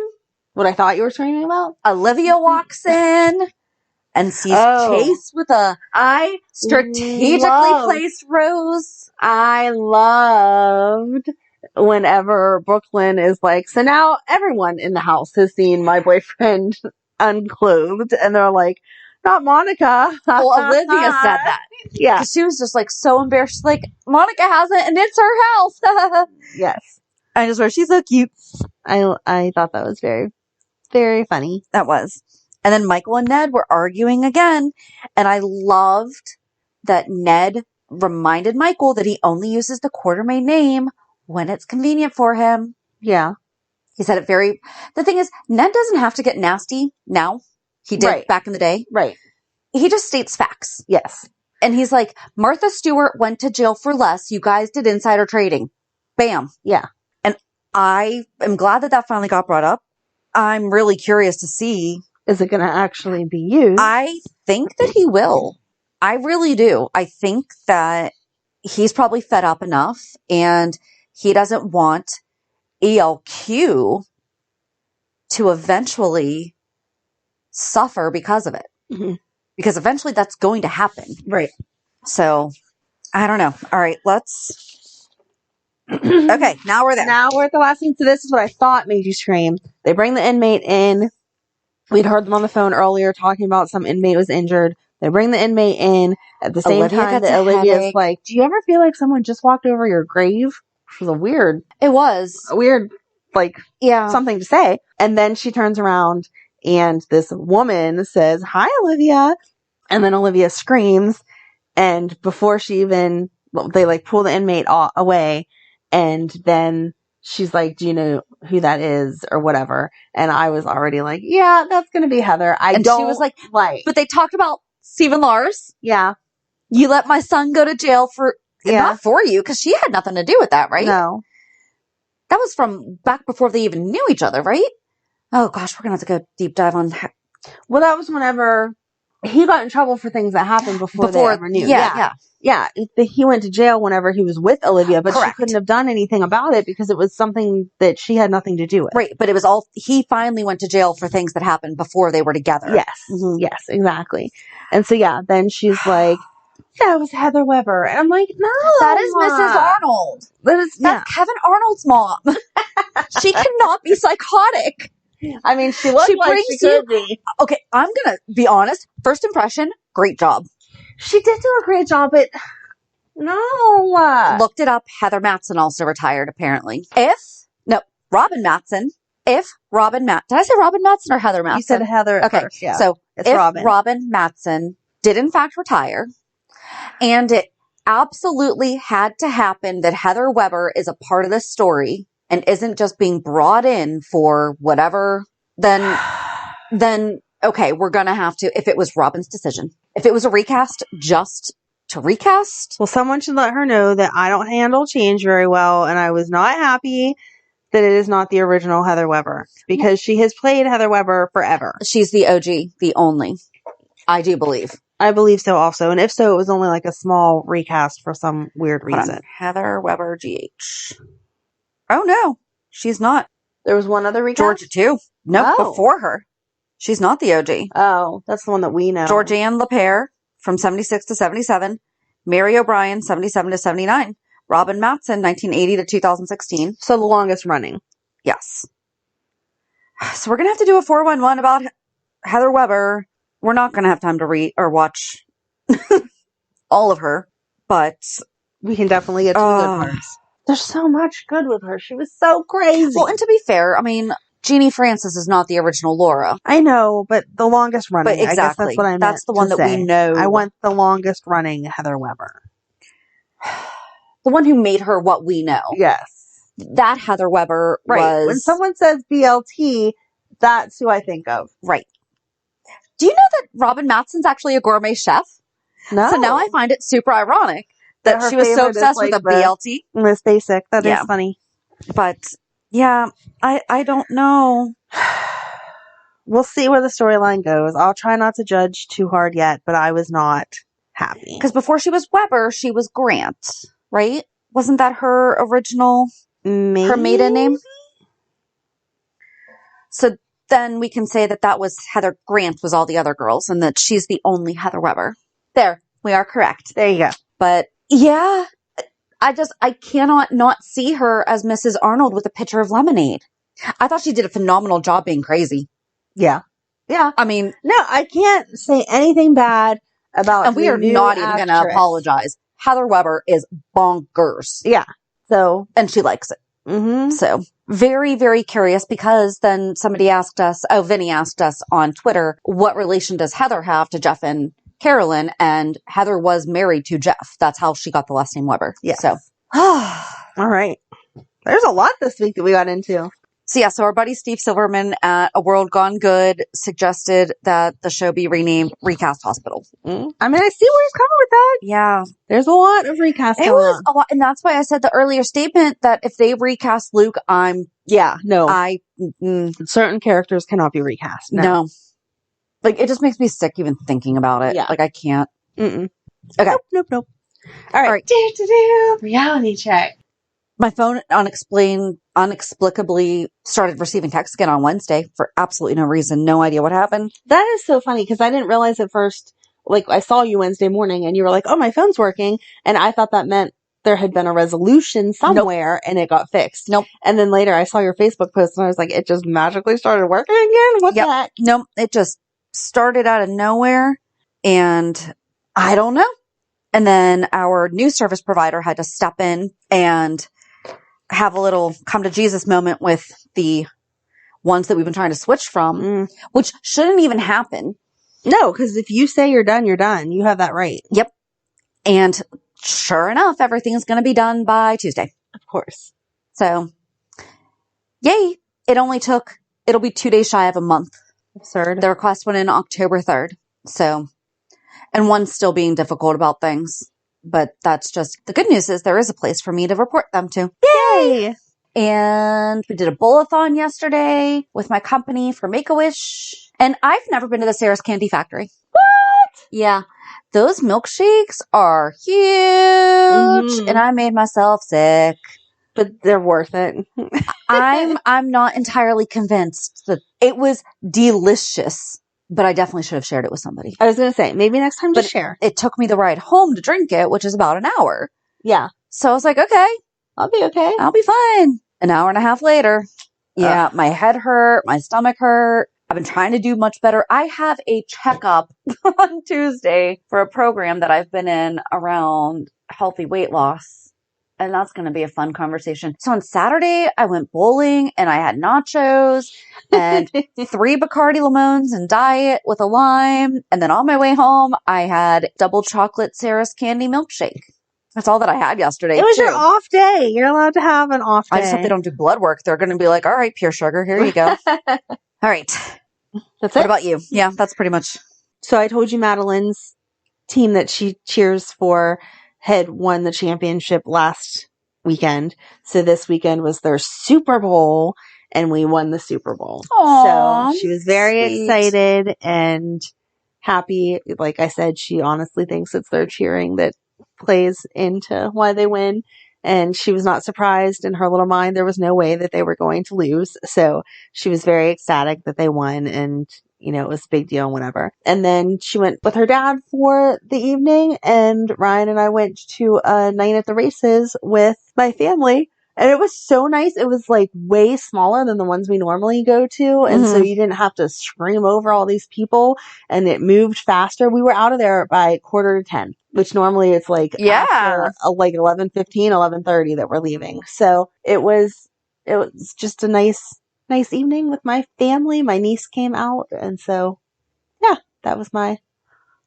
what I thought you were screaming about? Olivia walks in and sees Chase with a strategically placed rose. I loved whenever Brook Lynn is like, so now everyone in the house has seen my boyfriend unclothed, and they're like, not Monica. Well, Olivia said that. Yeah. She was just like so embarrassed. Like, Monica hasn't, and it's her house. Yes. I just wrote, she's so cute. I thought that was very, very funny. That was. And then Michael and Ned were arguing again. And I loved that Ned reminded Michael that he only uses the Quartermain name when it's convenient for him. Yeah. He said it the thing is, Ned doesn't have to get nasty now. He did back in the day. Right. He just states facts. Yes. And he's like, Martha Stewart went to jail for less. You guys did insider trading. Bam. Yeah. And I am glad that finally got brought up. I'm really curious to see. Is it going to actually be used? I think that he will. I really do. I think that he's probably fed up enough and he doesn't want ELQ to eventually suffer because of it. Mm-hmm. Because eventually that's going to happen. Right. So, I don't know. All right, let's... Okay, now we're there. Now we're at the last scene. So this is what I thought made you scream. They bring the inmate in. We'd heard them on the phone earlier talking about some inmate was injured. They bring the inmate in at the same time that Olivia's like, do you ever feel like someone just walked over your grave? Which was a weird, like, something to say. And then she turns around and this woman says, hi, Olivia. And then Olivia screams. And before she even, they like pull the inmate away. And then she's like, do you know who that is or whatever? And I was already like, yeah, that's going to be Heather. She was like, but they talked about Stephen Lars. Yeah. You let my son go to jail for, not for you, because she had nothing to do with that, right? No. That was from back before they even knew each other, right? Oh gosh, we're going to have to go deep dive on. Well, that was whenever he got in trouble for things that happened before they ever knew. Yeah. He went to jail whenever he was with Olivia, but she couldn't have done anything about it because it was something that she had nothing to do with. Right. But it was he finally went to jail for things that happened before they were together. Yes. Mm-hmm. Yes, exactly. And so, then she's like, that was Heather Weber. And I'm like, no. That is Mrs. Arnold. That's Kevin Arnold's mom. She cannot be psychotic. I mean, she looks like she could be. Okay, I'm going to be honest. First impression, great job. She did do a great job, but no. Looked it up. Heather Mattson also retired, apparently. Robin Mattson. Did I say Robin Mattson or Heather Mattson? You said Heather at first, yeah. So it's Robin Mattson did in fact retire, and it absolutely had to happen that Heather Weber is a part of this story and isn't just being brought in for whatever, then okay, we're going to have to, if it was Robin's decision, if it was a recast, just to recast. Well, someone should let her know that I don't handle change very well, and I was not happy that it is not the original Heather Weber, because she has played Heather Weber forever. She's the OG, the only. I do believe. I believe so also, and if so, it was only like a small recast for some weird reason. Heather Weber GH. Oh no, she's not. There was one other recast? Georgia too. Nope, before her. She's not the OG. Oh, that's the one that we know. Georgianne LaPierre from 76 to 77. Mary O'Brien, 77 to 79. Robin Mattson, 1980 to 2016. So the longest running. Yes. So we're going to have to do a 411 about Heather Weber. We're not going to have time to read or watch all of her, but we can definitely get to the good parts. There's so much good with her. She was so crazy. Well, and to be fair, I mean, Jeannie Francis is not the original Laura. I know, but the longest running. But exactly. I guess that's what I meant. That's the one that we know. I want the longest running Heather Weber. The one who made her what we know. Yes. That Heather Weber was... When someone says BLT, that's who I think of. Right. Do you know that Robin Mattson's actually a gourmet chef? No. So now I find it super ironic that she was so obsessed with a BLT. Miss Basic. That is funny. But, yeah, I don't know. We'll see where the storyline goes. I'll try not to judge too hard yet, but I was not happy. Because before she was Weber, she was Grant, right? Wasn't that her original, her maiden name? So then we can say that was Heather Grant was all the other girls and that she's the only Heather Weber. There, we are correct. There you go. But yeah, I cannot not see her as Mrs. Arnold with a pitcher of lemonade. I thought she did a phenomenal job being crazy. Yeah. Yeah. I mean, no, I can't say anything bad about and we are not even going to apologize. Heather Weber is bonkers. Yeah. So, and she likes it. Mm-hmm. So very, very curious, because then somebody asked us, Vinny asked us on Twitter, what relation does Heather have to Jeff and Carolyn? And Heather was married to Jeff. That's how she got the last name Weber. Yes. So, All right. There's a lot this week that we got into. So our buddy Steve Silverman at A World Gone Good suggested that the show be renamed Recast Hospital. I mean, I see where he's coming with that. Yeah. There's a lot of recast It going was on. a lot. And that's why I said the earlier statement that if they recast Luke, certain characters cannot be recast. No. Like, it just makes me sick even thinking about it. Yeah. Like, I can't. Mm-mm. Okay. Nope. All right. Reality check. My phone inexplicably started receiving texts again on Wednesday for absolutely no reason. No idea what happened. That is so funny because I didn't realize at first, like, I saw you Wednesday morning and you were like, oh, my phone's working. And I thought that meant there had been a resolution somewhere and it got fixed. Nope. And then later I saw your Facebook post and I was like, it just magically started working again? What the heck? Nope. It just started out of nowhere and I don't know. And then our new service provider had to step in and have a little come to Jesus moment with the ones that we've been trying to switch from, which shouldn't even happen. No, because if you say you're done, you're done. You have that right. Yep. And sure enough, everything's going to be done by Tuesday. Of course. So, yay. It'll be 2 days shy of a month. Absurd. The request went in October 3rd. So, and one's still being difficult about things. But that's just, the good news is there is a place for me to report them to. Yay! And we did a bowl-a-thon yesterday with my company for Make-A-Wish. And I've never been to the Sarah's Candy Factory. What? Yeah. Those milkshakes are huge. Mm-hmm. And I made myself sick. But they're worth it. I'm not entirely convinced that it was delicious. But I definitely should have shared it with somebody. I was going to say, maybe next time just share. It took me the ride home to drink it, which is about an hour. Yeah. So I was like, okay. I'll be okay. I'll be fine. An hour and a half later. Yeah, my head hurt. My stomach hurt. I've been trying to do much better. I have a checkup on Tuesday for a program that I've been in around healthy weight loss. And that's going to be a fun conversation. So on Saturday, I went bowling and I had nachos and 3 Bacardi Limones and diet with a lime. And then on my way home, I had double chocolate Sarah's Candy milkshake. That's all that I had yesterday. It was your off day. You're allowed to have an off day. I just hope they don't do blood work. They're going to be like, all right, pure sugar, here you go. All right. That's What it. about you? Yeah, that's pretty much. So I told you Madeline's team that she cheers for had won the championship last weekend. So this weekend was their Super Bowl and we won the Super Bowl. Aww, so she was very sweet. excited and happy. Like I said, she honestly thinks it's their cheering that plays into why they win. And she was not surprised in her little mind. There was no way that they were going to lose. So she was very ecstatic that they won and, you know, it was a big deal and whatever. And then she went with her dad for the evening and Ryan and I went to a night at the races with my family. And it was so nice. It was like way smaller than the ones we normally go to. And so you didn't have to scream over all these people and it moved faster. We were out of there by 9:45, which normally it's like, after, like 11:15, 11:30 that we're leaving. So it was just a nice evening with my family. My niece came out. And so, yeah, that was my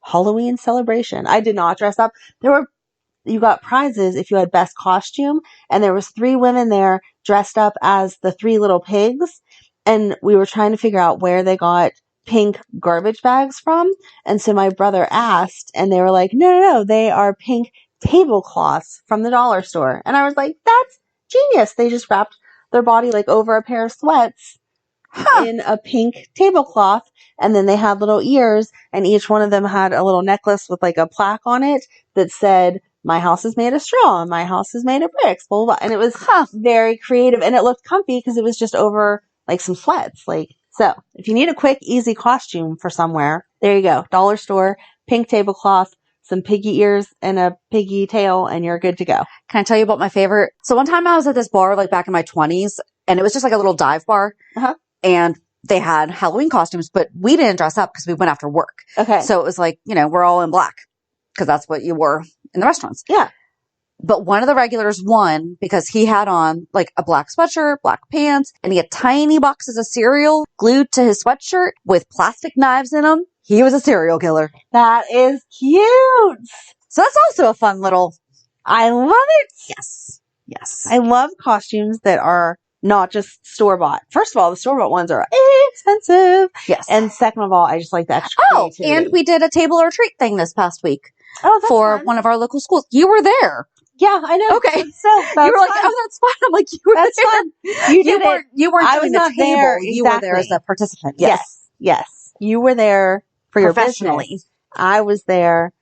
Halloween celebration. I did not dress up. You got prizes if you had best costume, and there was 3 women there dressed up as the 3 little pigs, and we were trying to figure out where they got pink garbage bags from. And so my brother asked, and they were like, no, they are pink tablecloths from the dollar store. And I was like, that's genius. They just wrapped their body like over a pair of sweats in a pink tablecloth. And then they had little ears, and each one of them had a little necklace with like a plaque on it that said, my house is made of straw, and my house is made of bricks, blah, blah, blah. And it was very creative, and it looked comfy because it was just over like some sweats. Like, so if you need a quick, easy costume for somewhere, there you go. Dollar store, pink tablecloth, some piggy ears and a piggy tail, and you're good to go. Can I tell you about my favorite? So one time I was at this bar like back in my 20s, and it was just like a little dive bar. And they had Halloween costumes, but we didn't dress up because we went after work. Okay. So it was like, you know, we're all in black because that's what you wore in the restaurants. Yeah. But one of the regulars won because he had on like a black sweatshirt, black pants, and he had tiny boxes of cereal glued to his sweatshirt with plastic knives in them. He was a serial killer. That is cute. So that's also a fun little... I love it. Yes. Yes. I love costumes that are not just store-bought. First of all, the store-bought ones are expensive. Yes. And second of all, I just like the extra creativity. And we did a table or treat thing this past week for fun. one of our local schools. You were there. Yeah, I know. Okay. So you were like, fun. oh, that's fun. I'm like, you were That's there. fun. You did it. You weren't I doing was the not table. there. You were there as Exactly. a participant. Yes. Yes. You were there for your Professionally. business. I was there.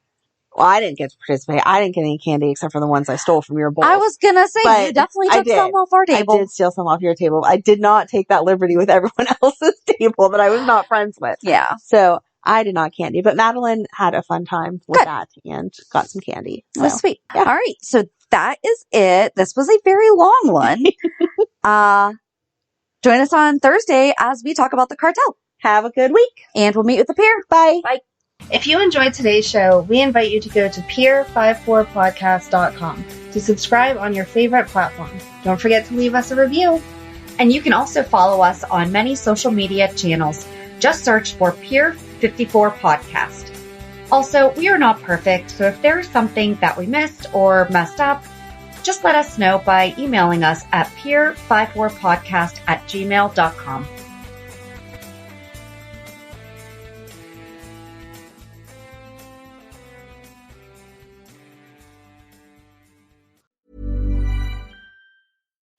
Well, I didn't get to participate. I didn't get any candy except for the ones I stole from your bowl. I was going to say, But you definitely I took did. some off our table. I did steal some off your table. I did not take that liberty with everyone else's table that I was not friends with. Yeah. So I did not candy, but Madeline had a fun time with Good. that and got some candy. That was sweet. Yeah. All right. So that is it. This was a very long one. Join us on Thursday as we talk about the cartel. Have a good week. And we'll meet with the Pier. Bye. Bye. If you enjoyed today's show, we invite you to go to pier54podcast.com to subscribe on your favorite platform. Don't forget to leave us a review. And you can also follow us on many social media channels. Just search for Pier 54 Podcast. Also, we are not perfect, so if there is something that we missed or messed up, just let us know by emailing us at pier54podcast@gmail.com.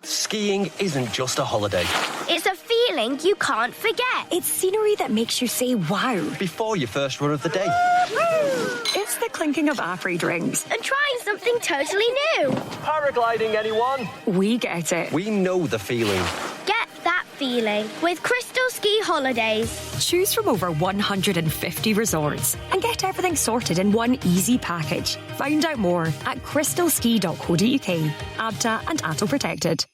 Skiing isn't just a holiday. It's a feeling you can't forget. It's scenery that makes you say wow. Before your first run of the day. It's the clinking of Afri drinks. And trying something totally new. Paragliding, anyone? We get it. We know the feeling. Get that feeling with Crystal Ski Holidays. Choose from over 150 resorts and get everything sorted in one easy package. Find out more at crystalski.co.uk. ABTA and ATO protected.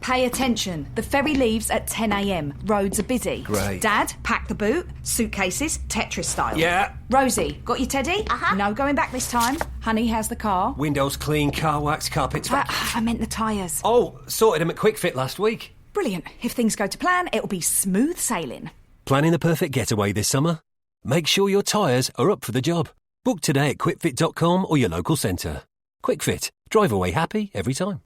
Pay attention. The ferry leaves at 10 a.m. Roads are busy. Great. Dad, pack the boot. Suitcases, Tetris style. Yeah. Rosie, got your teddy? No going back this time. Honey, how's the car? Windows clean, car wax, carpets. I meant the tyres. Oh, sorted them at Quick Fit last week. Brilliant. If things go to plan, it'll be smooth sailing. Planning the perfect getaway this summer? Make sure your tyres are up for the job. Book today at quickfit.com or your local centre. Quick Fit. Drive away happy every time.